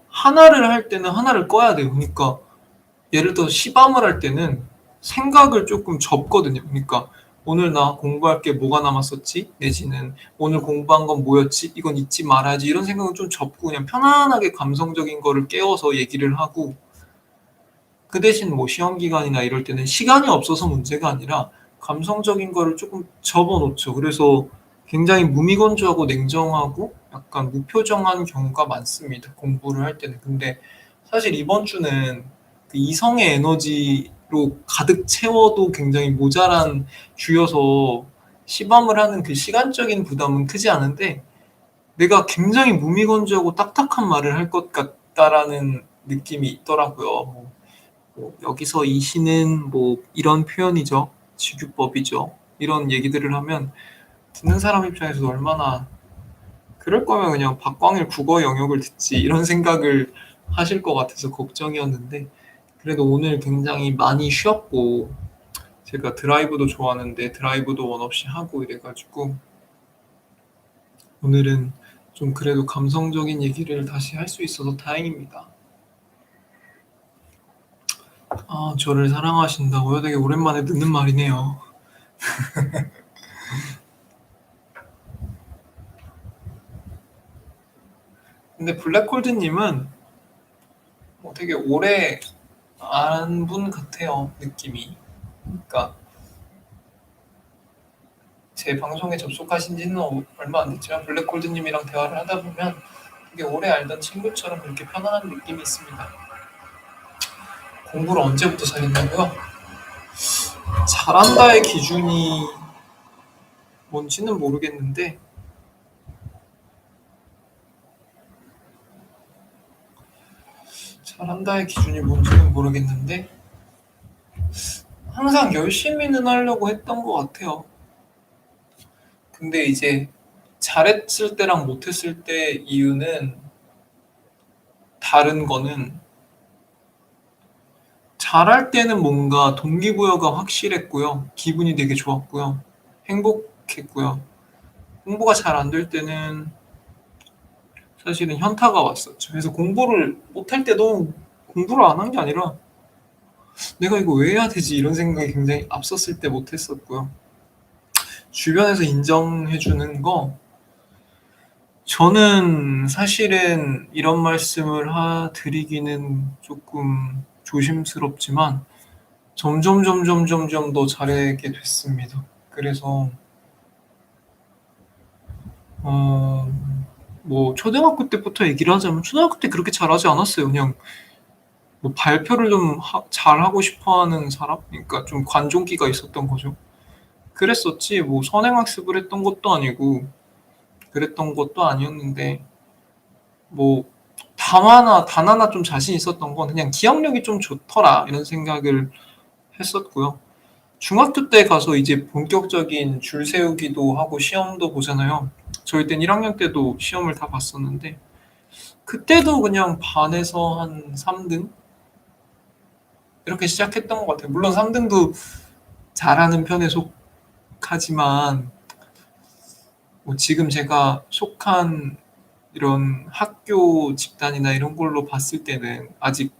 하나를 할 때는 하나를 꺼야 돼요. 그러니까 예를 들어 시밤을 할 때는 생각을 조금 접거든요. 그러니까 오늘 나 공부할 게 뭐가 남았었지? 내지는 오늘 공부한 건 뭐였지? 이건 잊지 말아야지. 이런 생각은 좀 접고 그냥 편안하게 감성적인 거를 깨워서 얘기를 하고 그 대신 뭐 시험 기간이나 이럴 때는 시간이 없어서 문제가 아니라 감성적인 거를 조금 접어놓죠. 그래서 굉장히 무미건조하고 냉정하고 약간 무표정한 경우가 많습니다. 공부를 할 때는. 근데 사실 이번 주는 그 이성의 에너지로 가득 채워도 굉장히 모자란 주여서 시험을 하는 그 시간적인 부담은 크지 않은데 내가 굉장히 무미건조하고 딱딱한 말을 할 것 같다라는 느낌이 있더라고요. 뭐 여기서 이 시는 뭐 이런 표현이죠. 직유법이죠. 이런 얘기들을 하면 듣는 사람 입장에서 얼마나 그럴 거면 그냥 박광일 국어 영역을 듣지 이런 생각을 하실 것 같아서 걱정이었는데 그래도 오늘 굉장히 많이 쉬었고 제가 드라이브도 좋아하는데 드라이브도 원 없이 하고 이래가지고 오늘은 좀 그래도 감성적인 얘기를 다시 할 수 있어서 다행입니다. 아, 저를 사랑하신다고요? 되게 오랜만에 듣는 말이네요. 근데 블랙홀드님은 뭐 되게 오래 안 분 같아요, 느낌이. 그러니까 제 방송에 접속하신 지는 얼마 안 됐지만 블랙홀드님이랑 대화를 하다 보면 되게 오래 알던 친구처럼 그렇게 편안한 느낌이 있습니다. 공부를 언제부터 잘했냐고요? 잘한다의 기준이 뭔지는 모르겠는데 잘한다의 기준이 뭔지는 모르겠는데 항상 열심히는 하려고 했던 것 같아요. 근데 이제 잘했을 때랑 못했을 때 이유는 다른 거는 잘할 때는 뭔가 동기부여가 확실했고요. 기분이 되게 좋았고요. 행복했고요. 공부가 잘 안 될 때는 사실은 현타가 왔었죠. 그래서 공부를 못할 때도 공부를 안 한 게 아니라 내가 이거 왜 해야 되지 이런 생각이 굉장히 앞섰을 때 못했었고요. 주변에서 인정해주는 거 저는 사실은 이런 말씀을 드리기는 조금 조심스럽지만 점점 더 잘하게 됐습니다. 그래서 어 뭐 초등학교 때부터 얘기를 하자면 초등학교 때 그렇게 잘하지 않았어요. 그냥 뭐 발표를 좀 잘하고 싶어 하는 사람? 그러니까 좀 관종기가 있었던 거죠. 그랬었지 뭐 선행학습을 했던 것도 아니고 그랬던 것도 아니었는데 뭐 단 하나 좀 자신 있었던 건 그냥 '기억력이 좀 좋더라.' 이런 생각을 했었고요. 중학교 때 가서 이제 본격적인 줄 세우기도 하고 시험도 보잖아요. 저희 땐 1 학년 때도 시험을 다 봤었는데 그때도 그냥 반에서 한 3등 이렇게 시작했던 것 같아요. 물론 3 등도 잘하는 편에 속하지만 뭐 지금 제가 속한 이런 학교 집단이나 이런 걸로 봤을 때는 아직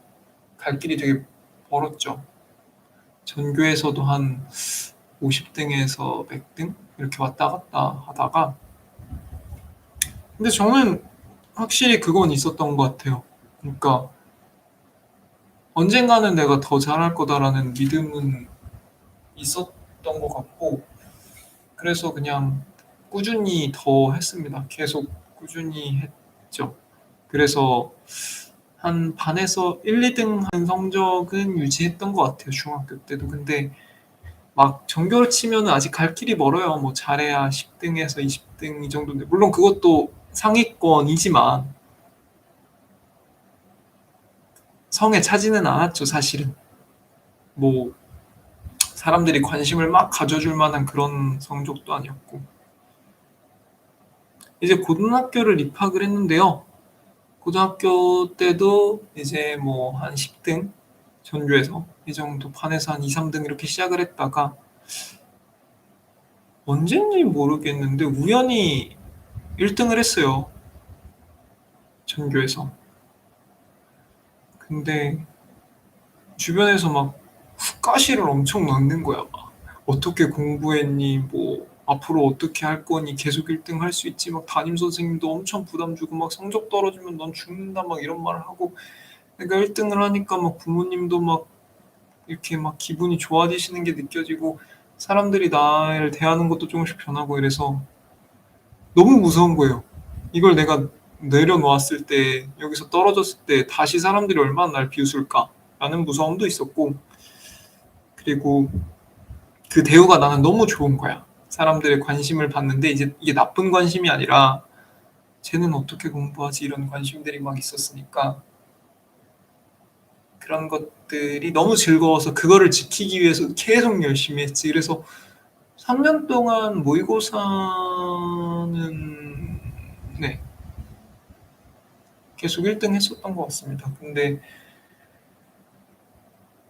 갈 길이 되게 멀었죠. 전교에서도 한 50 등에서 100등 이렇게 왔다 갔다 하다가 근데 저는 확실히 그건 있었던 것 같아요. 그러니까 '언젠가는 내가 더 잘할 거다.'라는 믿음은 있었던 것 같고 그래서 그냥 꾸준히 더 했습니다. 계속 꾸준히 했죠. 그래서 한 반에서 1-2등 하는 성적은 유지했던 것 같아요, 중학교 때도. 근데 막 전교를 치면은 아직 갈 길이 멀어요. 뭐 잘해야 10 등에서 20등 이 정도인데 물론 그것도 상위권이지만 성에 차지는 않았죠, 사실은. 뭐 사람들이 관심을 막 가져줄 만한 그런 성적도 아니었고. 이제 고등학교를 입학을 했는데요. 고등학교 때도 이제 뭐 한 10등 전교에서 이 정도 반에서 한 2-3등 이렇게 시작을 했다가 언젠지 모르겠는데 우연히 1 등을 했어요, 전교에서. 근데 주변에서 막 훅가시를 엄청 넣는 거야. 막 "어떻게 공부했니?" 뭐 "앞으로 어떻게 할 거니? 계속 1등 할 수 있지." 막 담임 선생님도 엄청 부담 주고 막 "성적 떨어지면 넌 죽는다." 막 이런 말을 하고 내가 1 등을 하니까 막 부모님도 막 이렇게 막 기분이 좋아지시는 게 느껴지고 사람들이 나를 대하는 것도 조금씩 변하고 이래서 너무 무서운 거예요. 이걸 내가 내려놓았을 때 여기서 떨어졌을 때 다시 사람들이 얼마나 날 비웃을까라는 무서움도 있었고 그리고 그 대우가 나는 너무 좋은 거야. 사람들의 관심을 받는데 이제 이게 나쁜 관심이 아니라 '쟤는 어떻게 공부하지?' 이런 관심들이 막 있었으니까 그런 것들이 너무 즐거워서 그거를 지키기 위해서 계속 열심히 했지. 그래서 3년 동안 모의고사는 네 계속 1등 했었던 것 같습니다. 근데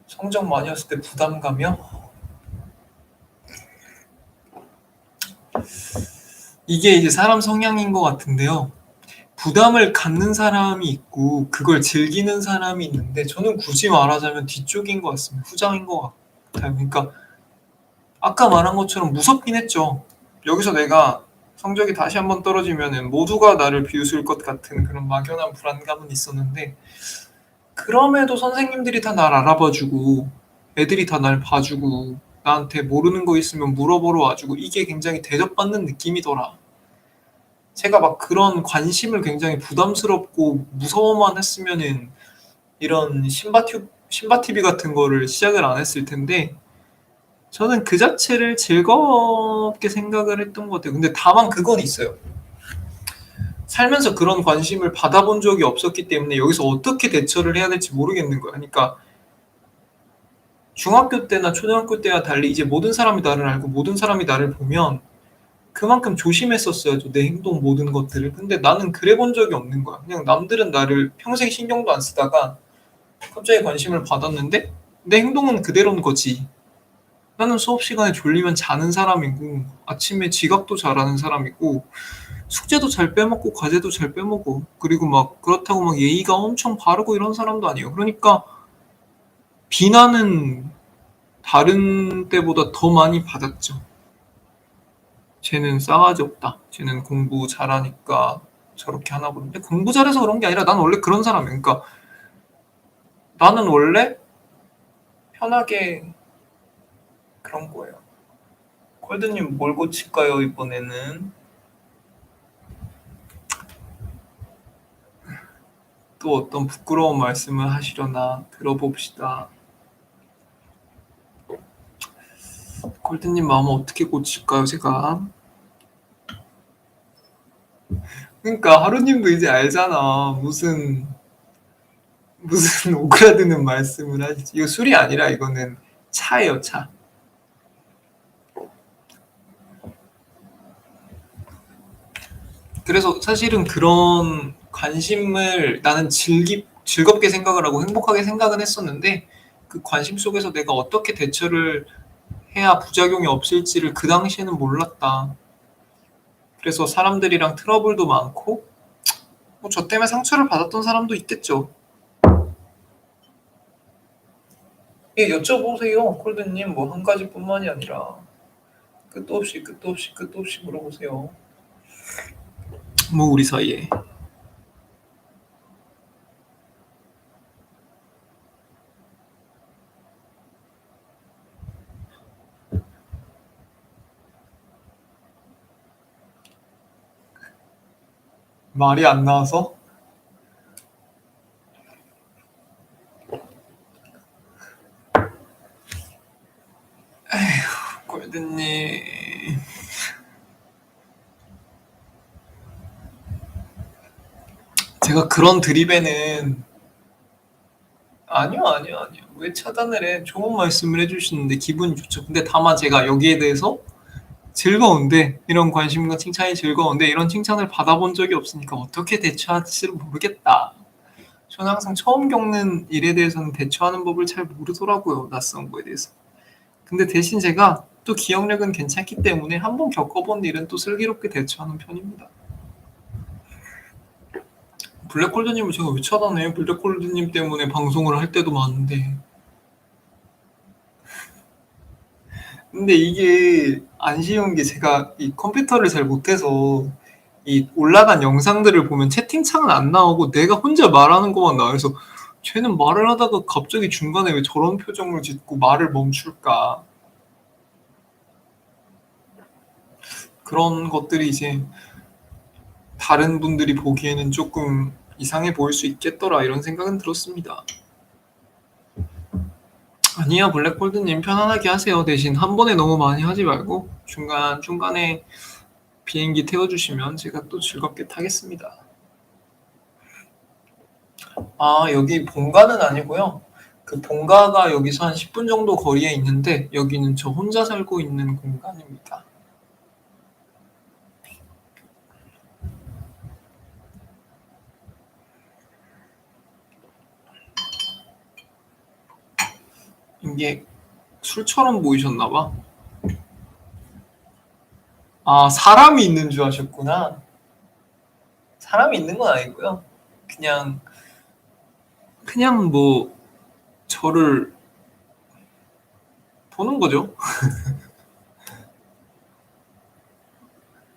성적 많이 왔을 때 부담감이요? 이게 이제 사람 성향인 것 같은데요. 부담을 갖는 사람이 있고 그걸 즐기는 사람이 있는데 저는 굳이 말하자면 뒤쪽인 것 같습니다. 후자인 것 같아요. 그러니까 아까 말한 것처럼 무섭긴 했죠. 여기서 내가 성적이 다시 한번 떨어지면은 모두가 나를 비웃을 것 같은 그런 막연한 불안감은 있었는데 그럼에도 선생님들이 다 날 알아봐 주고 애들이 다 날 봐 주고 나한테 모르는 거 있으면 물어보러 와 주고 이게 굉장히 대접받는 느낌이더라. 제가 막 그런 관심을 굉장히 부담스럽고 무서워만 했으면은 이런 신바티비 같은 거를 시작을 안 했을 텐데 저는 그 자체를 즐겁게 생각을 했던 것 같아요. 근데 다만 그건 있어요. 살면서 그런 관심을 받아본 적이 없었기 때문에 여기서 어떻게 대처를 해야 될지 모르겠는 거야. 그러니까 중학교 때나 초등학교 때와 달리 이제 모든 사람이 나를 알고 모든 사람이 나를 보면 그만큼 조심했었어야죠, 내 행동 모든 것들을. 근데 나는 그래 본 적이 없는 거야. 그냥 남들은 나를 평생 신경도 안 쓰다가 갑자기 관심을 받았는데 내 행동은 그대로인 거지. 나는 수업 시간에 졸리면 자는 사람이고 아침에 지각도 잘하는 사람이고 숙제도 잘 빼먹고 과제도 잘 빼먹어. 그리고 막 그렇다고 막 예의가 엄청 바르고 이런 사람도 아니에요. 그러니까 비난은 다른 때보다 더 많이 받았죠. "쟤는 싸가지 없다. 쟤는 공부 잘하니까 저렇게 하나 보는데 공부 잘해서 그런 게 아니라 난 원래 그런 사람이야. 그러니까 나는 원래 편하게 그런 거예요. 콜드님 뭘 고칠까요 이번에는? 또 어떤 부끄러운 말씀을 하시려나 들어봅시다. 콜드님 마음을 어떻게 고칠까요 제가? 그러니까 하루님도 이제 알잖아. 무슨 오그라드는 말씀을 하시지. 이거 술이 아니라 이거는 차예요 차. 그래서 사실은 그런 관심을 나는 즐겁게 생각을 하고 행복하게 생각은 했었는데 그 관심 속에서 내가 어떻게 대처를 해야 부작용이 없을지를 그 당시에는 몰랐다. 그래서 사람들이랑 트러블도 많고 뭐 저 때문에 상처를 받았던 사람도 있겠죠. 예, 여쭤보세요. 콜드님 뭐 한 가지뿐만이 아니라 끝도 없이 물어보세요. 뭐 우리 사이에 말이 안 나와서 콜드님 제가 그런 드립에는 아니요. 왜 차단을 해? 좋은 말씀을 해주시는데 기분이 좋죠. 근데 다만 제가 여기에 대해서 즐거운데 이런 관심과 칭찬이 즐거운데 이런 칭찬을 받아본 적이 없으니까 어떻게 대처할지를 모르겠다. 저는 항상 처음 겪는 일에 대해서는 대처하는 법을 잘 모르더라고요. 낯선 거에 대해서. 근데 대신 제가 또 기억력은 괜찮기 때문에 한번 겪어본 일은 또 슬기롭게 대처하는 편입니다. 블랙홀드님을 제가 왜 차단해요? 블랙홀드님 때문에 방송을 할 때도 많은데. 근데 이게 안 쉬운 게 제가 이 컴퓨터를 잘 못해서 이 올라간 영상들을 보면 채팅창은 안 나오고 내가 혼자 말하는 것만 나와요. 그래서 쟤는 말을 하다가 갑자기 중간에 왜 저런 표정을 짓고 말을 멈출까? 그런 것들이 이제 다른 분들이 보기에는 조금 이상해 보일 수 있겠더라 이런 생각은 들었습니다. 아니야 블랙홀드님 편안하게 하세요. 대신 한 번에 너무 많이 하지 말고 중간중간에 비행기 태워주시면 제가 또 즐겁게 타겠습니다. 아 여기 본가는 아니고요. 그 본가가 여기서 한 10분 정도 거리에 있는데 여기는 저 혼자 살고 있는 공간입니다. 이게 술처럼 보이셨나 봐. 아 사람이 있는 줄 아셨구나. 사람이 있는 건 아니고요. 그냥 뭐 저를 보는 거죠.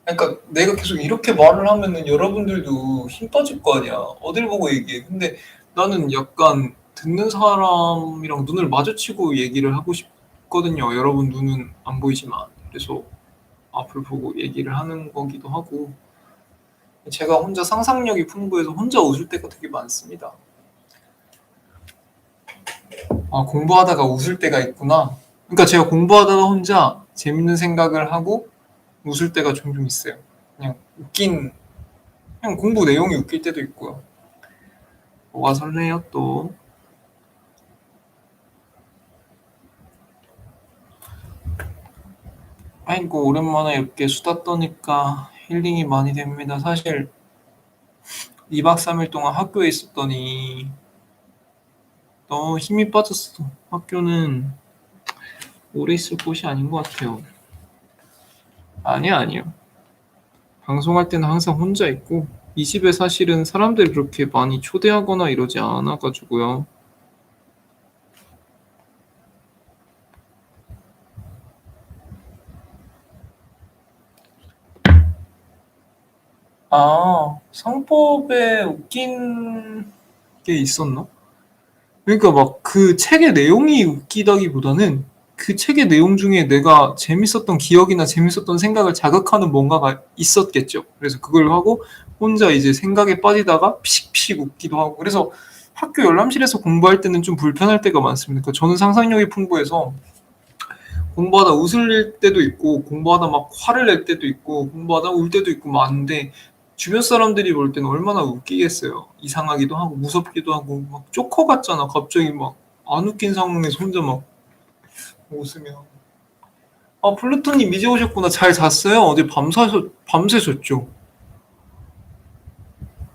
그러니까 내가 계속 이렇게 말을 하면은 여러분들도 힘 빠질 거 아니야. 어딜 보고 얘기해. 근데 나는 약간 듣는 사람이랑 눈을 마주치고 얘기를 하고 싶거든요. 여러분 눈은 안 보이지만. 그래서 앞을 보고 얘기를 하는 거기도 하고. 제가 혼자 상상력이 풍부해서 혼자 웃을 때가 되게 많습니다. 아, 공부하다가 웃을 때가 있구나. 그러니까 제가 공부하다가 혼자 재밌는 생각을 하고 웃을 때가 종종 있어요. 그냥 그냥 공부 내용이 웃길 때도 있고요. 뭐가 설레요 또? 아이고 오랜만에 이렇게 수다 떠니까 힐링이 많이 됩니다. 사실 2박 3일 동안 학교에 있었더니 너무 힘이 빠졌어. 학교는 오래 있을 곳이 아닌 것 같아요. 아니요. 방송할 때는 항상 혼자 있고 이 집에 사실은 사람들이 그렇게 많이 초대하거나 이러지 않아가지고요. 아 상법에 웃긴 게 있었나? 그러니까 막 그 책의 내용이 웃기다기보다는 그 책의 내용 중에 내가 재밌었던 기억이나 재밌었던 생각을 자극하는 뭔가가 있었겠죠. 그래서 그걸 하고 혼자 이제 생각에 빠지다가 피식피식 웃기도 하고. 그래서 학교 열람실에서 공부할 때는 좀 불편할 때가 많습니다. 그러니까 저는 상상력이 풍부해서 공부하다 웃을 때도 있고 공부하다 막 화를 낼 때도 있고 공부하다 울 때도 있고 많은데, 주변 사람들이 볼 때는 얼마나 웃기겠어요. 이상하기도 하고 무섭기도 하고 막 조커 같잖아. 갑자기 막 안 웃긴 상황에서 혼자 막 웃으면. 아, 플루토님 이제 오셨구나. 잘 잤어요? 어제 밤새셨죠?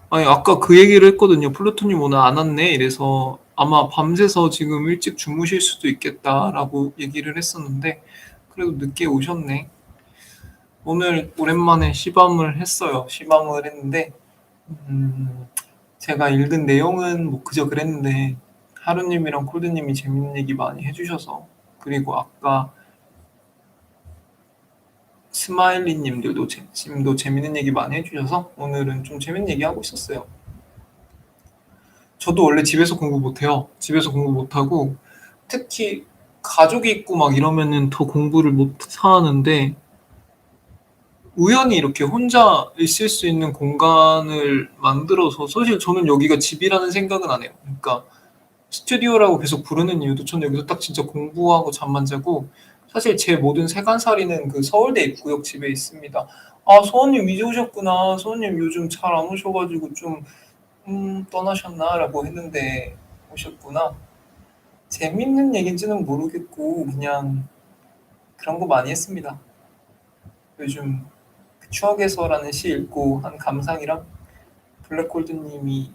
아니, 아까 그 얘기를 했거든요. 플루토님 오늘 안 왔네. 이래서 아마 밤새서 지금 일찍 주무실 수도 있겠다라고 얘기를 했었는데, 그래도 늦게 오셨네. 오늘 오랜만에 시밤을 했어요. 시밤을 했는데, 음, 제가 읽은 내용은 뭐 그저 그랬는데, 하루님이랑 콜드님이 재밌는 얘기 많이 해주셔서, 그리고 아까 스마일리 님도 재밌는 얘기 많이 해주셔서 오늘은 좀 재밌는 얘기 하고 있었어요. 저도 원래 집에서 공부 못해요. 집에서 공부 못하고, 특히 가족이 있고 막 이러면은 더 공부를 못 하는데, 우연히 이렇게 혼자 있을 수 있는 공간을 만들어서, 사실 저는 여기가 집이라는 생각은 안 해요. 그러니까 스튜디오라고 계속 부르는 이유도 저는 여기서 딱 진짜 공부하고 잠만 자고, 사실 제 모든 세간살이는 그 서울대 입구역 집에 있습니다. 아, 소원님 이제 오셨구나. 소원님 요즘 잘 안 오셔가지고 좀 떠나셨나라고 했는데 오셨구나. 재밌는 얘기인지는 모르겠고 그냥 그런 거 많이 했습니다. 요즘 그 추억에서라는 시 읽고 한 감상이랑 블랙골드님이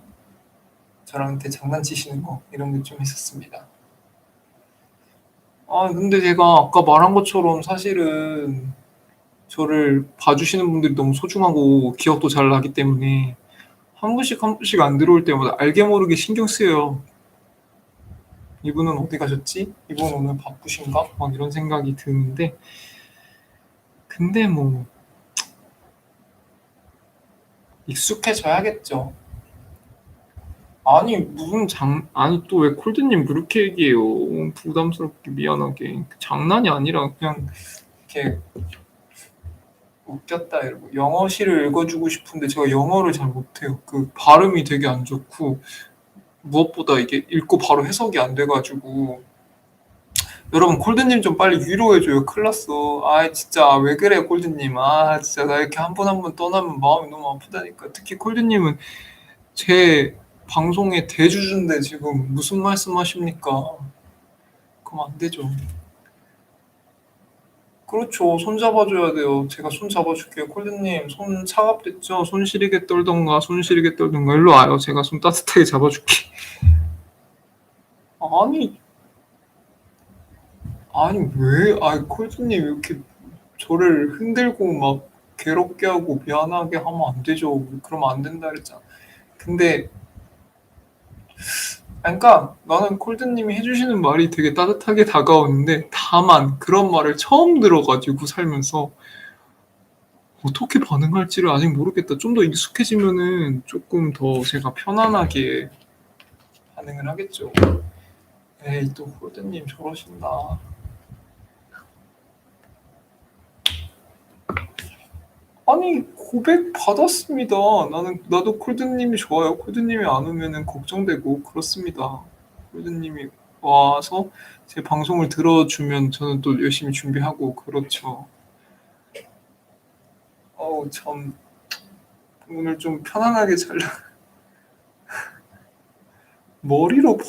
저랑한테 장난치시는 거 이런 게 좀 있었습니다. 아, 근데 제가 아까 말한 것처럼 사실은 저를 봐주시는 분들이 너무 소중하고 기억도 잘 나기 때문에 한 분씩 한 분씩 안 들어올 때마다 알게 모르게 신경 쓰여요. 이분은 어디 가셨지? 이분 오늘 바쁘신가? 막 이런 생각이 드는데, 근데 뭐 익숙해져야겠죠. 아니 무슨 아니 또 왜 콜드님 그렇게 얘기해요? 부담스럽게 미안하게. 장난이 아니라 그냥 이렇게 웃겼다 이러고. 영어시를 읽어주고 싶은데 제가 영어를 잘 못해요. 그 발음이 되게 안 좋고 무엇보다 이게 읽고 바로 해석이 안 돼가지고. 여러분 콜드님 좀 빨리 위로해줘요. 큰일 났어. 아 진짜 왜 그래 콜드님. 아 진짜 나 이렇게 한 번 한 번 떠나면 마음이 너무 아프다니까. 특히 콜드님은 제 방송의 대주주인데 지금 무슨 말씀하십니까? 그럼 안 되죠. 그렇죠. 손 잡아줘야 돼요. 제가 손 잡아줄게요. 콜드님 손 차갑됐죠? 손 시리게 떨던가 손 시리게 떨던가 일로 와요. 제가 손 따뜻하게 잡아줄게. 아니 아니 왜? 아니 콜드님 이렇게 저를 흔들고 막 괴롭게 하고 미안하게 하면 안 되죠. 그러면 안 된다 그랬잖아. 근데 그러니까 나는 콜드님이 해주시는 말이 되게 따뜻하게 다가오는데, 다만 그런 말을 처음 들어가지고 살면서 어떻게 반응할지를 아직 모르겠다. 좀 더 익숙해지면은 조금 더 제가 편안하게 반응을 하겠죠. 에이 또 콜드님 저러신다. 아니 고백 받았습니다. 나도 콜드님이 좋아요. 콜드님이 안 오면은 걱정되고 그렇습니다. 콜드님이 와서 제 방송을 들어주면 저는 또 열심히 준비하고 그렇죠. 어우 참 오늘 좀 편안하게 잘 머리로 봐.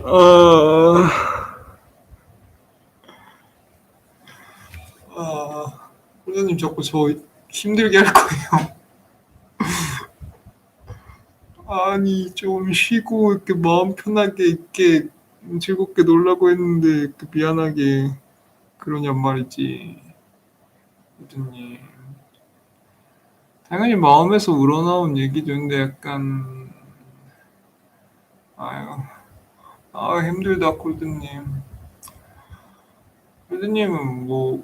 아, 아, 콜드님 자꾸 저 힘들게 할 거예요. 아니 좀 쉬고 이렇게 마음 편하게 있게 즐겁게 놀라고 했는데 이렇게 미안하게 그러냔 말이지. 콜드님. 당연히 마음에서 우러나온 얘기죠. 근데 약간 아유, 아 힘들다 콜드님. 콜드님은 뭐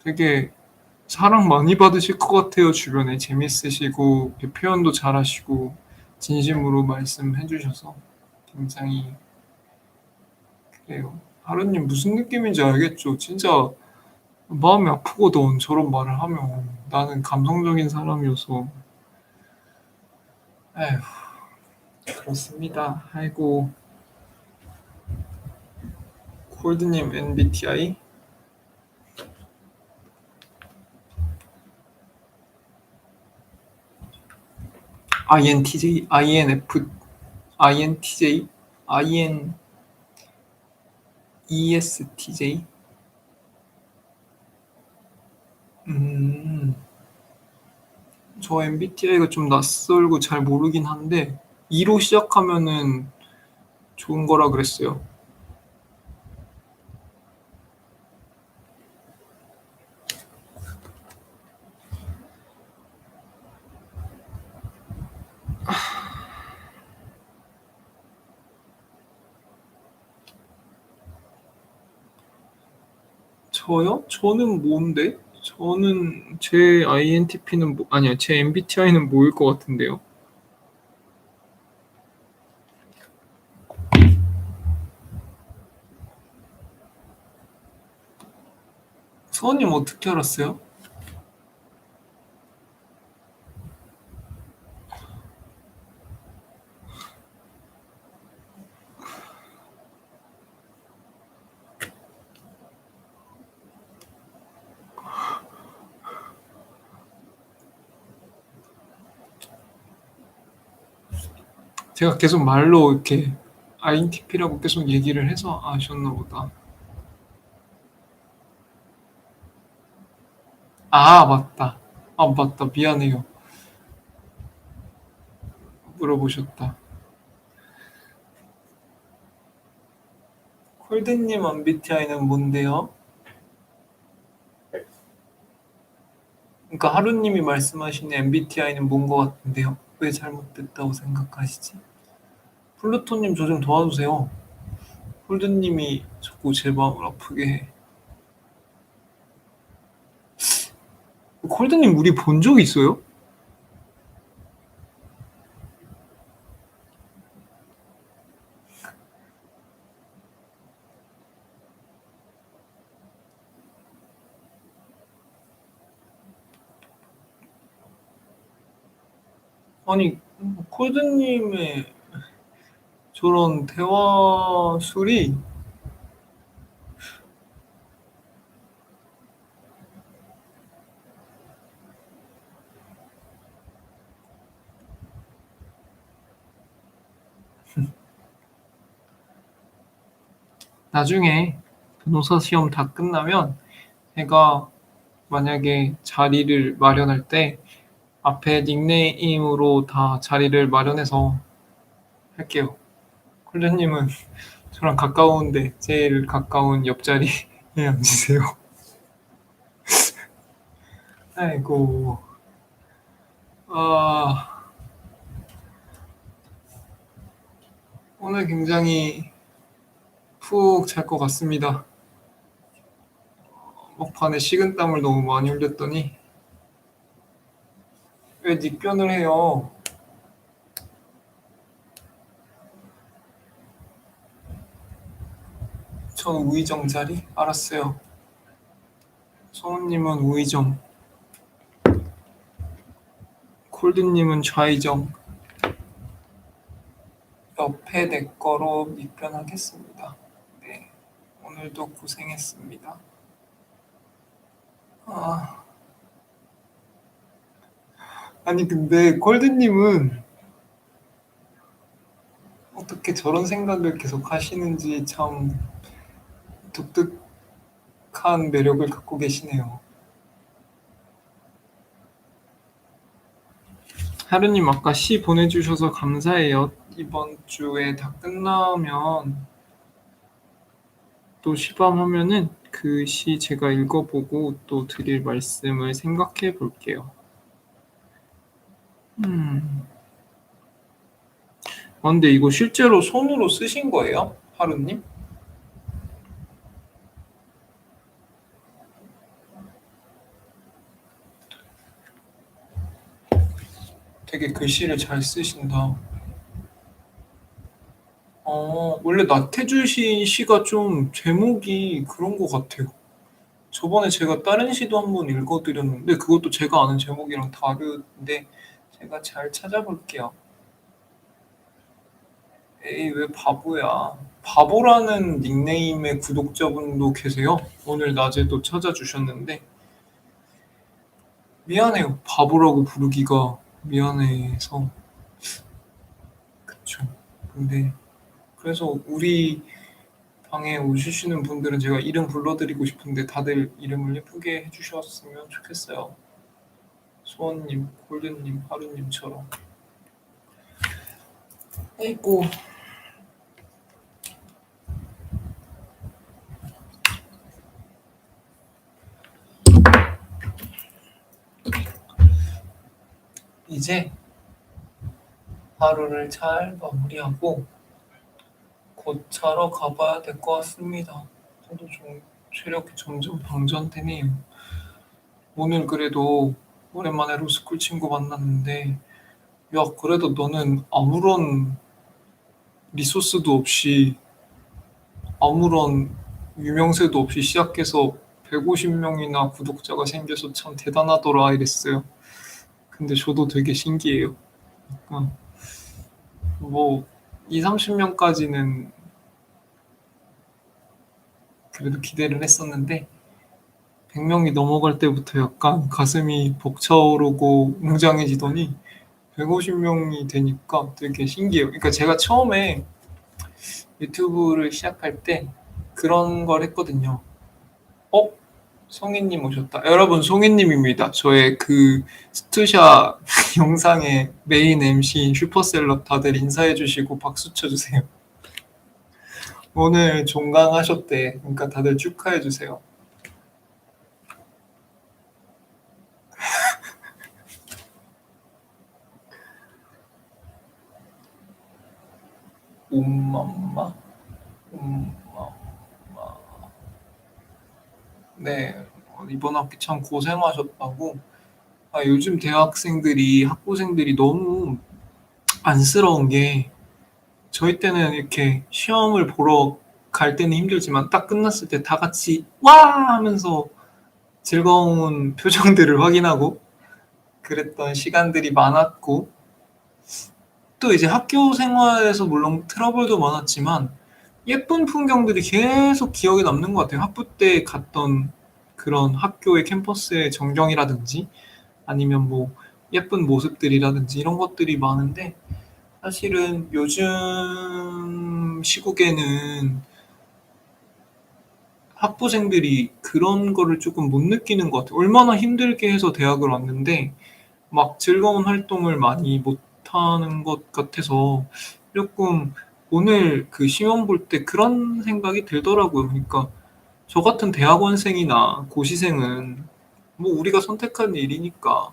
되게 사랑 많이 받으실 것 같아요. 주변에 재밌으시고 표현도 잘하시고 진심으로 말씀해 주셔서 굉장히 그래요. 하루님 무슨 느낌인지 알겠죠? 진짜 마음이 아프거든 저런 말을 하면. 나는 감성적인 사람이어서. 에휴 그렇습니다. 아이고 콜드님 MBTI? INTJ, INF, INTJ, IN, ESTJ? 음, 저 MBTI가 좀 낯설고 잘 모르긴 한데, 2로 시작하면은 좋은 거라 그랬어요. 저요? 저는 뭔데? 저는 제 INTP는 아니야, 제 MBTI는 뭐일 것 같은데요? 서원님 어떻게 알았어요? 제가 계속 말로 이렇게 INTP라고 계속 얘기를 해서 아셨나 보다. 아, 맞다. 아, 맞다. 미안해요. 물어보셨다. 콜드님 MBTI는 뭔데요? 그러니까 하루님이 말씀하신 MBTI는 뭔 것 같은데요? 왜 잘못됐다고 생각하시지? 플루토님 저 좀 도와주세요. 콜드님이 자꾸 제 마음을 아프게 해. 콜드님 우리 본 적 있어요? 아니 콜드님의 저런 대화 술이 나중에 변호사 시험 다 끝나면 제가 만약에 자리를 마련할 때 앞에 닉네임으로 다 자리를 마련해서 할게요. 콜드님은 저랑 가까운데 제일 가까운 옆자리에 앉으세요. 아이고, 아, 오늘 굉장히 푹 잘 것 같습니다. 막판에 식은땀을 너무 많이 흘렸더니 왜 닉변을 해요? 전 우의정 자리? 알았어요. 성우님은 우의정, 콜드님은 좌의정. 옆에 내 거로 닉변하겠습니다. 네, 오늘도 고생했습니다. 아, 아니 근데 콜드님은 어떻게 저런 생각을 계속 하시는지 참 독특한 매력을 갖고 계시네요. 하루님 아까 시 보내주셔서 감사해요. 이번 주에 다 끝나면 또 시밤하면은 그 시 제가 읽어보고 또 드릴 말씀을 생각해 볼게요. 음. 아, 근데 이거 실제로 손으로 쓰신 거예요? 하루님? 되게 글씨를 잘 쓰신다. 원래 나태주 시가 좀 제목이 그런 것 같아요. 저번에 제가 다른 시도 한번 읽어드렸는데 그것도 제가 아는 제목이랑 다른데 제가 잘 찾아볼게요. 에이, 왜 바보야. 바보라는 닉네임의 구독자분도 계세요. 오늘 낮에도 찾아주셨는데 미안해요. 바보라고 부르기가 미안해서. 그쵸. 근데 그래서 우리 방에 오시는 분들은 제가 이름 불러드리고 싶은데 다들 이름을 예쁘게 해주셨으면 좋겠어요. 소원님, 골든님, 하루님처럼. 아이고. 이제 하루를 잘 마무리하고 곧 자러 가봐야 될 것 같습니다. 저도 좀 체력이 점점 방전되네요. 오늘 그래도 오랜만에 로스쿨 친구 만났는데 야 그래도 너는 아무런 리소스도 없이 아무런 유명세도 없이 시작해서 150명이나 구독자가 생겨서 참 대단하더라 이랬어요. 근데 저도 되게 신기해요. 어, 뭐 2, 30명까지는 그래도 기대를 했었는데 100명이 넘어갈 때부터 약간 가슴이 벅차오르고 웅장해지더니 150명이 되니까 되게 신기해요. 그러니까 제가 처음에 유튜브를 시작할 때 그런 걸 했거든요. 어? 송이님 오셨다. 여러분, 송이님입니다. 저의 그 스투샷 영상의 메인 MC인 슈퍼셀럽 다들 인사해주시고 박수 쳐주세요. 오늘 종강하셨대. 그러니까 다들 축하해주세요. 엄마, 엄마. 네, 이번 학기 참 고생하셨다고. 아, 요즘 대학생들이, 학부생들이 너무 안쓰러운 게 저희 때는 이렇게 시험을 보러 갈 때는 힘들지만 딱 끝났을 때 다 같이 와! 하면서 즐거운 표정들을 확인하고 그랬던 시간들이 많았고 또 이제 학교 생활에서 물론 트러블도 많았지만 예쁜 풍경들이 계속 기억에 남는 것 같아요. 학부 때 갔던 그런 학교의 캠퍼스의 전경이라든지 아니면 뭐 예쁜 모습들이라든지 이런 것들이 많은데 사실은 요즘 시국에는 학부생들이 그런 거를 조금 못 느끼는 것 같아요. 얼마나 힘들게 해서 대학을 왔는데 막 즐거운 활동을 많이 못하는 것 같아서 조금 오늘 그 시험 볼 때 그런 생각이 들더라고요. 그러니까 저 같은 대학원생이나 고시생은 뭐 우리가 선택한 일이니까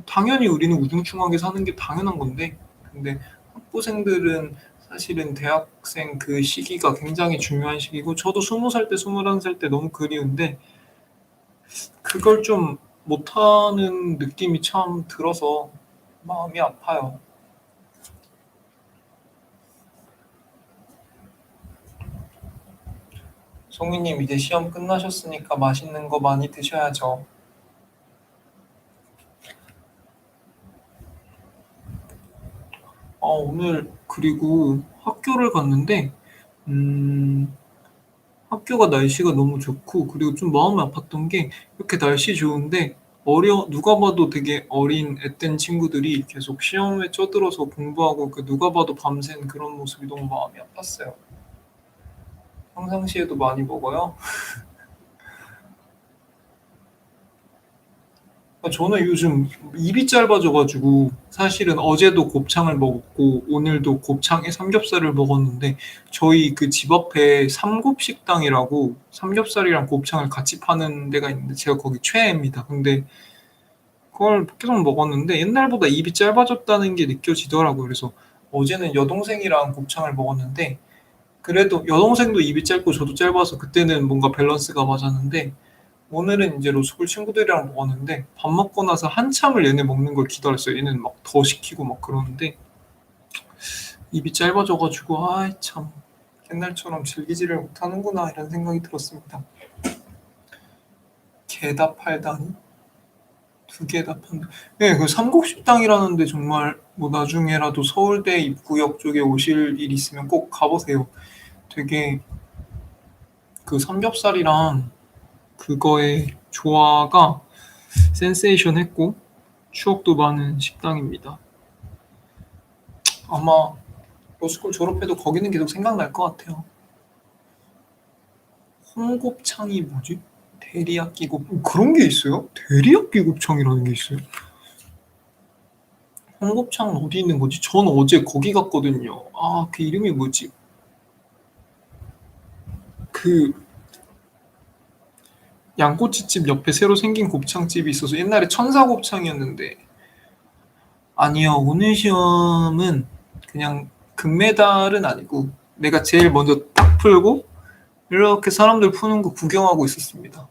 당연히 우리는 우중충하게 사는 게 당연한 건데 근데 학부생들은 사실은 대학생 그 시기가 굉장히 중요한 시기고 저도 20살 때 21살 때 너무 그리운데 그걸 좀 못하는 느낌이 참 들어서 마음이 아파요. 송이님 이제 시험 끝나셨으니까 맛있는 거 많이 드셔야죠. 오늘 그리고 학교를 갔는데 음, 학교가 날씨가 너무 좋고 그리고 좀 마음이 아팠던 게 이렇게 날씨 좋은데 누가 봐도 되게 어린 앳된 친구들이 계속 시험에 쩌들어서 공부하고 그 누가 봐도 밤샌 그런 모습이 너무 마음이 아팠어요. 평상시에도 많이 먹어요. 저는 요즘 입이 짧아져가지고 사실은 어제도 곱창을 먹었고 오늘도 곱창에 삼겹살을 먹었는데 저희 그 집 앞에 삼곱식당이라고 삼겹살이랑 곱창을 같이 파는 데가 있는데 제가 거기 최애입니다. 근데 그걸 계속 먹었는데 옛날보다 입이 짧아졌다는 게 느껴지더라고요. 그래서 어제는 여동생이랑 곱창을 먹었는데 그래도 여동생도 입이 짧고 저도 짧아서 그때는 뭔가 밸런스가 맞았는데 오늘은 이제 로스쿨 친구들이랑 먹었는데 밥 먹고 나서 한참을 얘네 먹는 걸 기다렸어요. 얘는 막 더 시키고 막 그러는데 입이 짧아져 가지고 아이 참 옛날처럼 즐기지를 못하는구나 이런 생각이 들었습니다. 개답 팔다니? 두 개 답한다. 네, 그 삼국식당이라는데 정말 뭐 나중에라도 서울대 입구역 쪽에 오실 일 있으면 꼭 가보세요. 되게 그 삼겹살이랑 그거의 조화가 센세이션했고 추억도 많은 식당입니다. 아마 로스쿨 졸업해도 거기는 계속 생각날 것 같아요. 홍곱창이 뭐지? 대리야끼 그런 게 있어요? 대리야끼 곱창이라는 게 있어요? 홍곱창은 어디 있는 거지? 전 어제 거기 갔거든요. 아, 그 이름이 뭐지? 그 양꼬치집 옆에 새로 생긴 곱창집이 있어서 옛날에 천사곱창이었는데 아니요. 오늘 시험은 그냥 금메달은 아니고 내가 제일 먼저 딱 풀고 이렇게 사람들 푸는 거 구경하고 있었습니다.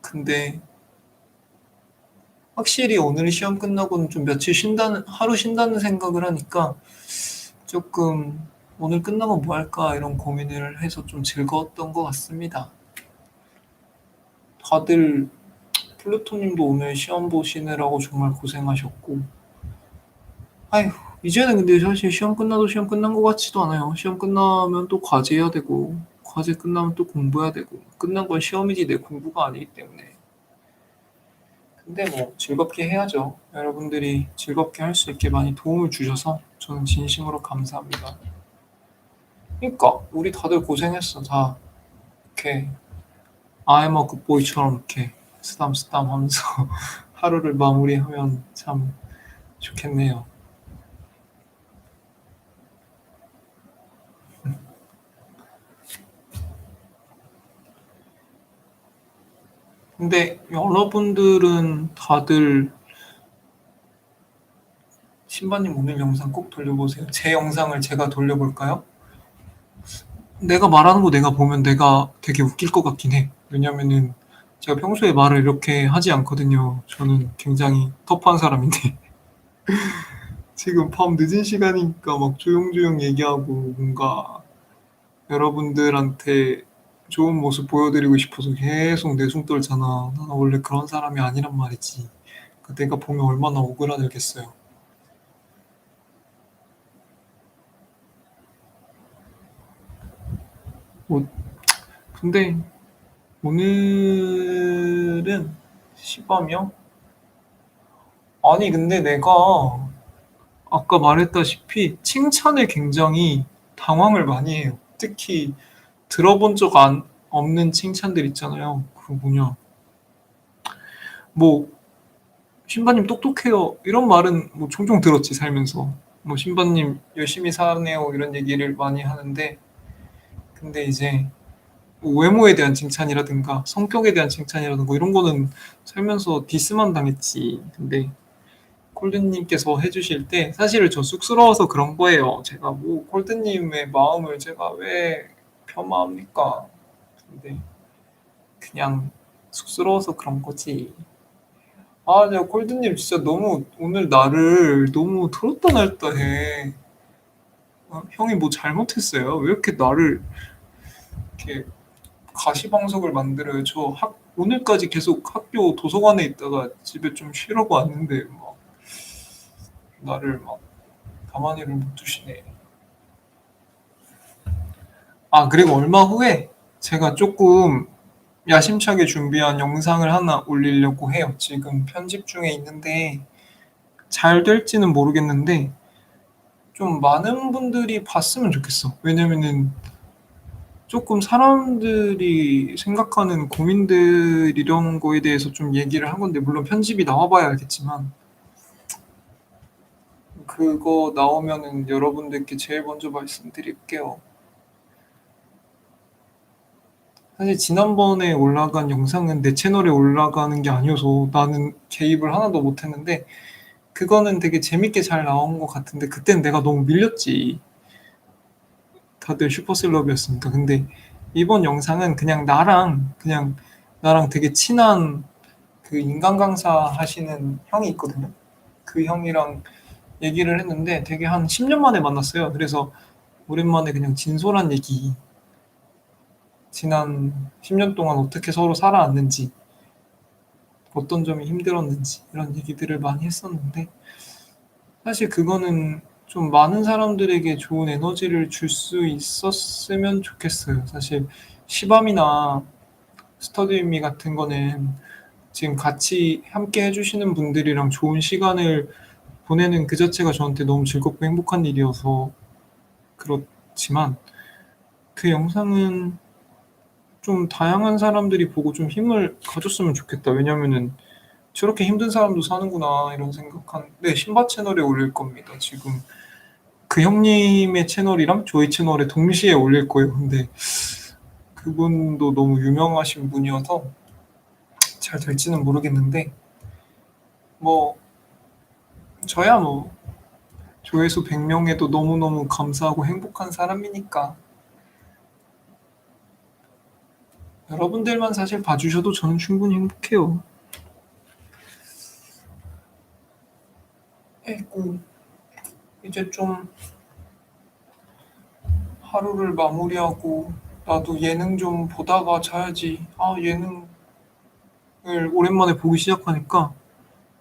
근데 확실히 오늘 시험 끝나고는 좀 며칠 쉰다는 하루 쉰다는 생각을 하니까 조금 오늘 끝나고 뭐 할까 이런 고민을 해서 좀 즐거웠던 것 같습니다. 다들 플루토님도 오늘 시험 보시느라고 정말 고생하셨고 아휴 이제는 근데 사실 시험 끝나도 시험 끝난 것 같지도 않아요. 시험 끝나면 또 과제해야 되고 과제 끝나면 또 공부해야 되고 끝난 건 시험이지 내 공부가 아니기 때문에 근데 뭐 즐겁게 해야죠. 여러분들이 즐겁게 할 수 있게 많이 도움을 주셔서 저는 진심으로 감사합니다. 그러니까 우리 다들 고생했어. 다 이렇게 I'm a good boy처럼 이렇게 쓰담쓰담 하면서 하루를 마무리하면 참 좋겠네요. 근데 여러분들은 다들 신바님 오늘 영상 꼭 돌려보세요. 제 영상을 제가 돌려볼까요? 내가 말하는 거 내가 보면 내가 되게 웃길 것 같긴 해. 왜냐면은 제가 평소에 말을 이렇게 하지 않거든요. 저는 굉장히 터프한 사람인데 지금 밤 늦은 시간이니까 막 조용조용 얘기하고 뭔가 여러분들한테 좋은 모습 보여드리고 싶어서 계속 내숭 떨잖아. 나는 원래 그런 사람이 아니란 말이지. 내가 보면 얼마나 오그라들겠어요. 뭐 근데 오늘은 시바며? 아니 근데 내가 아까 말했다시피 칭찬에 굉장히 당황을 많이 해요. 특히 들어본 적 없는 칭찬들 있잖아요. 그 뭐냐 뭐 "신바님 똑똑해요." 이런 말은 뭐 종종 들었지 살면서. 뭐 "신바님 열심히 사네요." 이런 얘기를 많이 하는데 근데 이제 뭐 외모에 대한 칭찬이라든가 성격에 대한 칭찬이라든가 이런 거는 살면서 디스만 당했지. 근데 콜드님께서 해주실 때 사실은 저 쑥스러워서 그런 거예요. 제가 뭐 콜드님의 마음을 제가 왜 폄하합니까? 근데 그냥 쑥스러워서 그런 거지. 아, 내가 콜드님 진짜 너무 오늘 나를 너무 들었다 놨다 해. 형이 뭐 잘못했어요? 왜 이렇게 나를 이렇게 가시방석을 만들어요? 오늘까지 계속 학교 도서관에 있다가 집에 좀 쉬려고 왔는데 막 나를 막 가만히를 못 두시네. 아, 그리고 얼마 후에 제가 조금 야심차게 준비한 영상을 하나 올리려고 해요. 지금 편집 중에 있는데 잘 될지는 모르겠는데 좀 많은 분들이 봤으면 좋겠어. 왜냐면은 조금 사람들이 생각하는 고민들 이런 거에 대해서 좀 얘기를 한 건데 물론 편집이 나와봐야 알겠지만 그거 나오면은 여러분들께 제일 먼저 말씀드릴게요. 사실 지난번에 올라간 영상은 내 채널에 올라가는 게 아니어서 나는 개입을 하나도 못했는데 그거는 되게 재밌게 잘 나온 것 같은데 그때는 내가 너무 밀렸지. 다들 슈퍼셀럽이었으니까. 근데 이번 영상은 그냥 나랑 되게 친한 그 인간 강사 하시는 형이 있거든요. 그 형이랑 얘기를 했는데 되게 한 10년 만에 만났어요. 그래서 오랜만에 그냥 진솔한 얘기, 지난 10년 동안 어떻게 서로 살아왔는지, 어떤 점이 힘들었는지 이런 얘기들을 많이 했었는데 사실 그거는 좀 많은 사람들에게 좋은 에너지를 줄 수 있었으면 좋겠어요. 사실 시밤이나 스터디 윗미 같은 거는 지금 같이 함께 해주시는 분들이랑 좋은 시간을 보내는 그 자체가 저한테 너무 즐겁고 행복한 일이어서 그렇지만 그 영상은 좀 다양한 사람들이 보고 좀 힘을 가졌으면 좋겠다. 왜냐면은 저렇게 힘든 사람도 사는구나 이런 생각한. 네, 신바 채널에 올릴 겁니다. 지금 그 형님의 채널이랑 저희 채널에 동시에 올릴 거예요. 근데 그분도 너무 유명하신 분이어서 잘 될지는 모르겠는데 뭐 저야 뭐 조회수 100명에도 너무너무 감사하고 행복한 사람이니까 여러분들만 사실 봐주셔도 저는 충분히 행복해요. 에이구, 이제 좀 하루를 마무리하고 나도 예능 좀 보다가 자야지. 아, 예능을 오랜만에 보기 시작하니까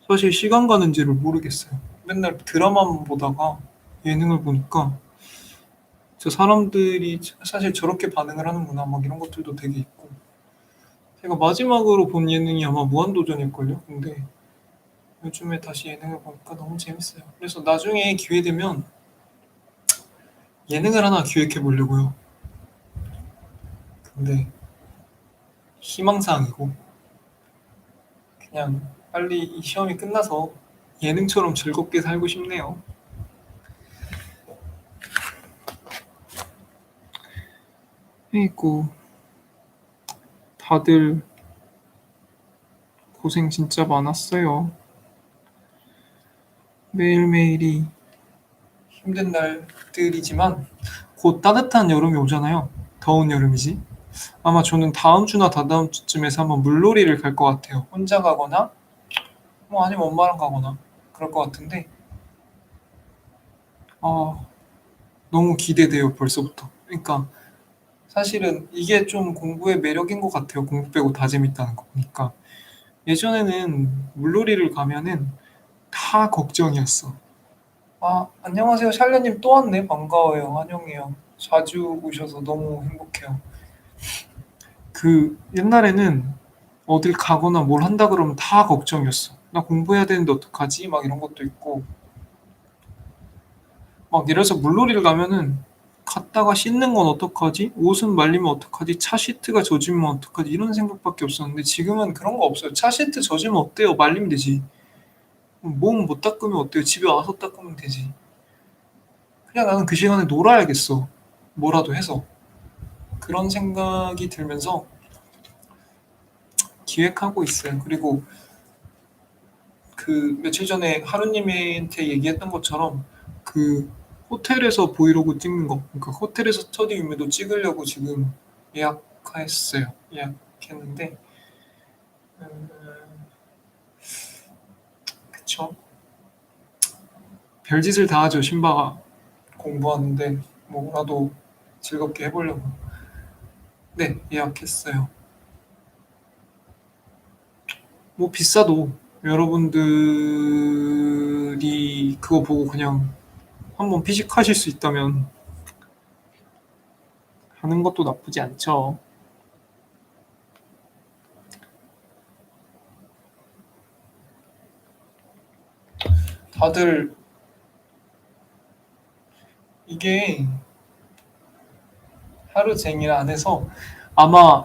사실 시간 가는지를 모르겠어요. 맨날 드라마만 보다가 예능을 보니까 저 사람들이 사실 저렇게 반응을 하는구나 막 이런 것들도 되게 있고 제가 마지막으로 본 예능이 아마 무한도전일걸요. 근데 요즘에 다시 예능을 보니까 너무 재밌어요. 그래서 나중에 기회 되면 예능을 하나 기획해 보려고요. 근데 희망사항이고 그냥 빨리 이 시험이 끝나서 예능처럼 즐겁게 살고 싶네요. 그리고 다들 고생 진짜 많았어요. 매일매일이 힘든 날들이지만 곧 따뜻한 여름이 오잖아요. 더운 여름이지. 아마 저는 다음 주나 다다음 주쯤에서 한번 물놀이를 갈 것 같아요. 혼자 가거나 뭐 아니면 엄마랑 가거나 그럴 것 같은데 아, 너무 기대돼요 벌써부터. 그러니까 사실은 이게 좀 공부의 매력인 것 같아요. 공부 빼고 다 재밌다는 거 보니까. 예전에는 물놀이를 가면은 다 걱정이었어. 아, 안녕하세요. 샬려님 또 왔네. 반가워요. 환영해요. 자주 오셔서 너무 행복해요. 그 옛날에는 어딜 가거나 뭘 한다 그러면 다 걱정이었어. 나 공부해야 되는데 어떡하지? 막 이런 것도 있고. 막 예를 들어서 물놀이를 가면은 갔다가 씻는 건 어떡하지? 옷은 말리면 어떡하지? 차 시트가 젖으면 어떡하지? 이런 생각밖에 없었는데 지금은 그런 거 없어요. 차 시트 젖으면 어때요? 말리면 되지. 몸 못 닦으면 어때요? 집에 와서 닦으면 되지. 그냥 나는 그 시간에 놀아야겠어. 뭐라도 해서. 그런 생각이 들면서 기획하고 있어요. 그리고 그 며칠 전에 하루님한테 얘기했던 것처럼 그 호텔에서 브이로그 찍는 거, 그러니까 호텔에서 스터디 룸에도 찍으려고 지금 예약했어요. 예약했는데, 음, 그쵸? 별짓을 다 하죠, 신바가. 공부하는데 뭐라도 즐겁게 해보려고. 네, 예약했어요. 뭐 비싸도 여러분들이 그거 보고 그냥 한번 피식하실 수 있다면 하는 것도 나쁘지 않죠. 다들 이게 하루 종일 안에서 아마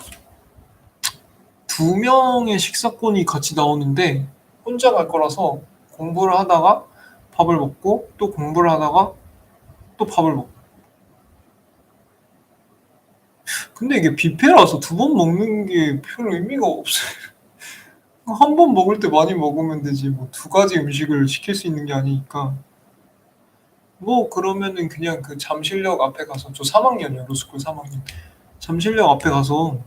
두 명의 식사권이 같이 나오는데 혼자 갈 거라서 공부를 하다가 밥을 먹고 또 공부를 하다가 또 밥을 먹고. 근데 이게 뷔페라서 두 번 먹는 게 별 의미가 없어요. 한 번 먹을 때 많이 먹으면 되지 뭐 두 가지 음식을 시킬 수 있는 게 아니니까. 뭐 그러면은 그냥 그 잠실역 앞에 가서 저 3학년이요. 로스쿨 3학년. 잠실역 앞에 가서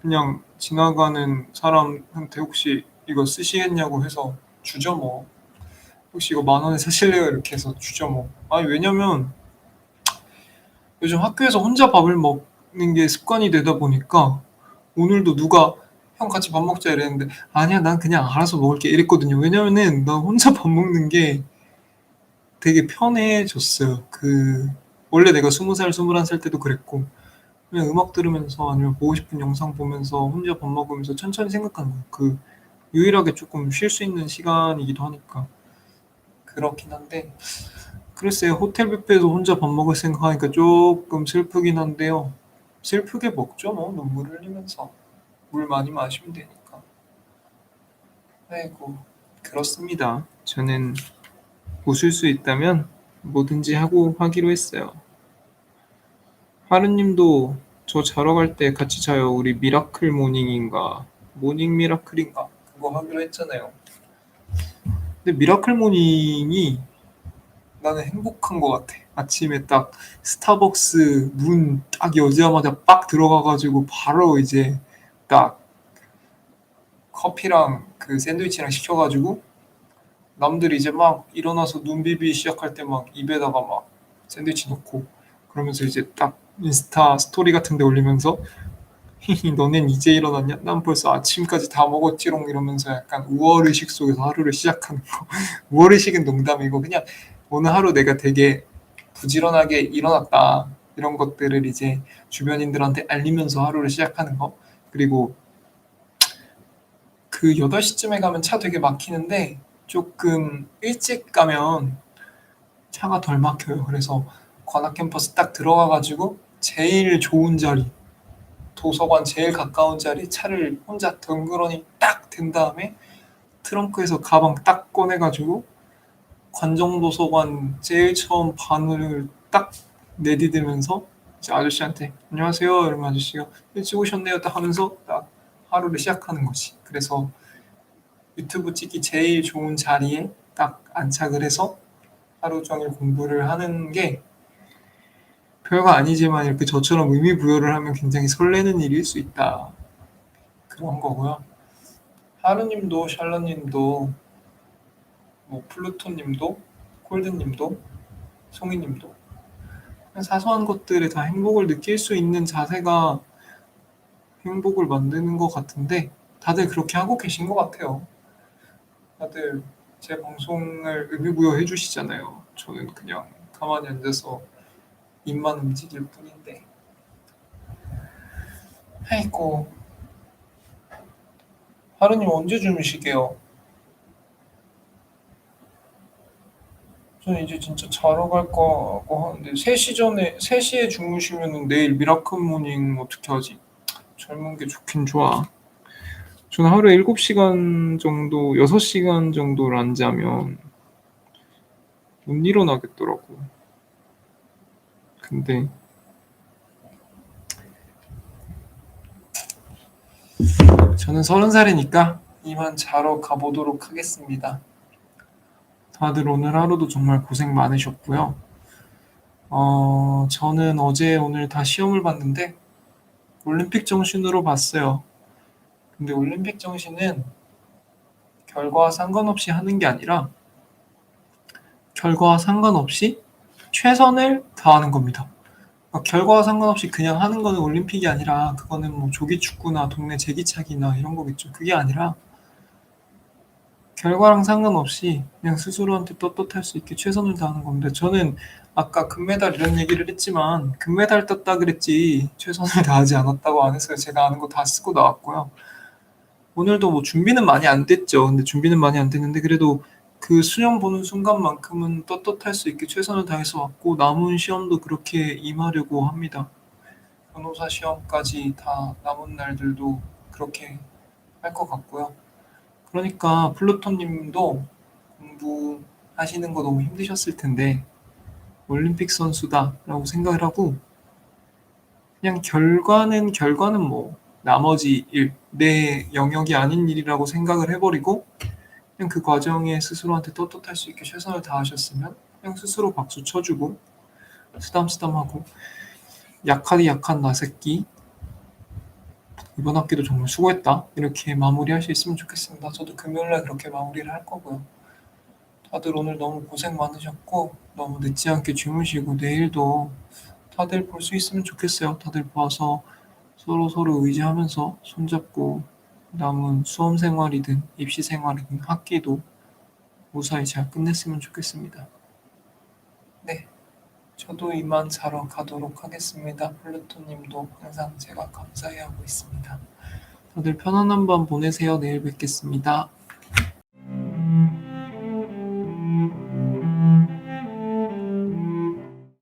그냥 지나가는 사람한테 혹시 이거 쓰시겠냐고 해서 주죠 뭐. 혹시 이거 10,000원에 사실래요? 이렇게 해서 주죠 뭐. 아니 왜냐면 요즘 학교에서 혼자 밥을 먹는 게 습관이 되다 보니까 오늘도 누가 형 같이 밥 먹자 이랬는데 아니야 난 그냥 알아서 먹을게 이랬거든요. 왜냐면은 나 혼자 밥 먹는 게 되게 편해졌어요. 원래 내가 20살, 21살 때도 그랬고 그냥 음악 들으면서 아니면 보고 싶은 영상 보면서 혼자 밥 먹으면서 천천히 생각하는 거예요. 유일하게 조금 쉴 수 있는 시간이기도 하니까 그렇긴 한데 글쎄요 호텔 뷔페에서 혼자 밥 먹을 생각하니까 조금 슬프긴 한데요. 슬프게 먹죠 뭐 눈물 흘리면서 물 많이 마시면 되니까. 아이고 그렇습니다. 저는 웃을 수 있다면 뭐든지 하고 하기로 했어요. 하루님도 저 자러 갈 때 같이 자요. 우리 미라클 모닝인가 모닝 미라클인가 그거 하기로 했잖아요. 근데 미라클 모닝이 나는 행복한 것 같아. 아침에 딱 스타벅스 문 딱 여자마자 빡 들어가가지고 바로 이제 딱 커피랑 그 샌드위치랑 시켜가지고 남들이 이제 막 일어나서 눈 비비 시작할 때 막 입에다가 막 샌드위치 넣고 그러면서 이제 딱 인스타 스토리 같은 데 올리면서 히히 너넨 이제 일어났냐? 난 벌써 아침까지 다 먹었지롱 이러면서 약간 우월의식 속에서 하루를 시작하는 거. 우월의식은 농담이고 그냥 오늘 하루 내가 되게 부지런하게 일어났다. 이런 것들을 이제 주변인들한테 알리면서 하루를 시작하는 거. 그리고 그 8시쯤에 가면 차 되게 막히는데 조금 일찍 가면 차가 덜 막혀요. 그래서 관악 캠퍼스 딱 들어가가지고 제일 좋은 자리, 도서관 제일 가까운 자리 차를 혼자 덩그러니 딱 댄 다음에 트렁크에서 가방 딱 꺼내가지고 관정도서관 제일 처음 반을 딱 내디디면서 이제 아저씨한테 안녕하세요 이러면 아저씨가 일찍 오셨네요 딱 하면서 딱 하루를 시작하는 거지. 그래서 유튜브 찍기 제일 좋은 자리에 딱 안착을 해서 하루 종일 공부를 하는 게 별거 아니지만 이렇게 저처럼 의미 부여를 하면 굉장히 설레는 일일 수 있다. 그런 거고요. 하루님도 샬럿님도 뭐 플루토님도 콜드님도 송이님도 사소한 것들에 다 행복을 느낄 수 있는 자세가 행복을 만드는 것 같은데 다들 그렇게 하고 계신 것 같아요. 다들 제 방송을 의미부여해 주시잖아요. 저는 그냥 가만히 앉아서 입만 움직일 뿐인데. 아이고 하루님 언제 주무시게요? 저는 이제 진짜 자러 갈 거고 하는데 3시에 주무시면 내일 미라클 모닝 어떻게 하지? 젊은 게 좋긴 좋아. 저는 하루에 7시간 정도, 6시간 정도를 안 자면 못 일어나겠더라고. 근데 저는 30살이니까 이만 자러 가보도록 하겠습니다. 다들 오늘 하루도 정말 고생 많으셨고요. 저는 어제 오늘 다 시험을 봤는데 올림픽 정신으로 봤어요. 근데 올림픽 정신은 결과와 상관없이 하는 게 아니라 결과와 상관없이 최선을 다하는 겁니다. 결과와 상관없이 그냥 하는 거는 올림픽이 아니라 그거는 뭐 조기축구나 동네 제기차기나 이런 거겠죠. 그게 아니라 결과랑 상관없이 그냥 스스로한테 떳떳할 수 있게 최선을 다하는 겁니다. 저는 아까 금메달 이런 얘기를 했지만 금메달 땄다 그랬지 최선을 다하지 않았다고 안 했어요. 제가 아는 거 다 쓰고 나왔고요. 오늘도 뭐 준비는 많이 안 됐죠. 근데 준비는 많이 안 됐는데 그래도 그 수능 보는 순간만큼은 떳떳할 수 있게 최선을 다해서 왔고 남은 시험도 그렇게 임하려고 합니다. 변호사 시험까지 다 남은 날들도 그렇게 할 것 같고요. 그러니까 플루토님도 공부하시는 거 너무 힘드셨을 텐데 올림픽 선수다라고 생각을 하고 그냥 결과는 뭐 나머지 일, 내 영역이 아닌 일이라고 생각을 해버리고 그냥 그 과정에 스스로한테 떳떳할 수 있게 최선을 다하셨으면 그냥 스스로 박수 쳐주고 쓰담쓰담하고 약하디 약한 나 새끼 "이번 학기도 정말 수고했다." 이렇게 마무리할 수 있으면 좋겠습니다. 저도 금요일 날 그렇게 마무리를 할 거고요. 다들 오늘 너무 고생 많으셨고 너무 늦지 않게 주무시고 내일도 다들 볼 수 있으면 좋겠어요. 다들 봐서 서로서로 의지하면서 손잡고 남은 수험 생활이든 입시 생활이든 학기도 무사히 잘 끝냈으면 좋겠습니다. 네. 저도 이만 자러 가도록 하겠습니다. 플루토 님도 항상 제가 감사해하고 있습니다. 다들 편안한 밤 보내세요. 내일 뵙겠습니다.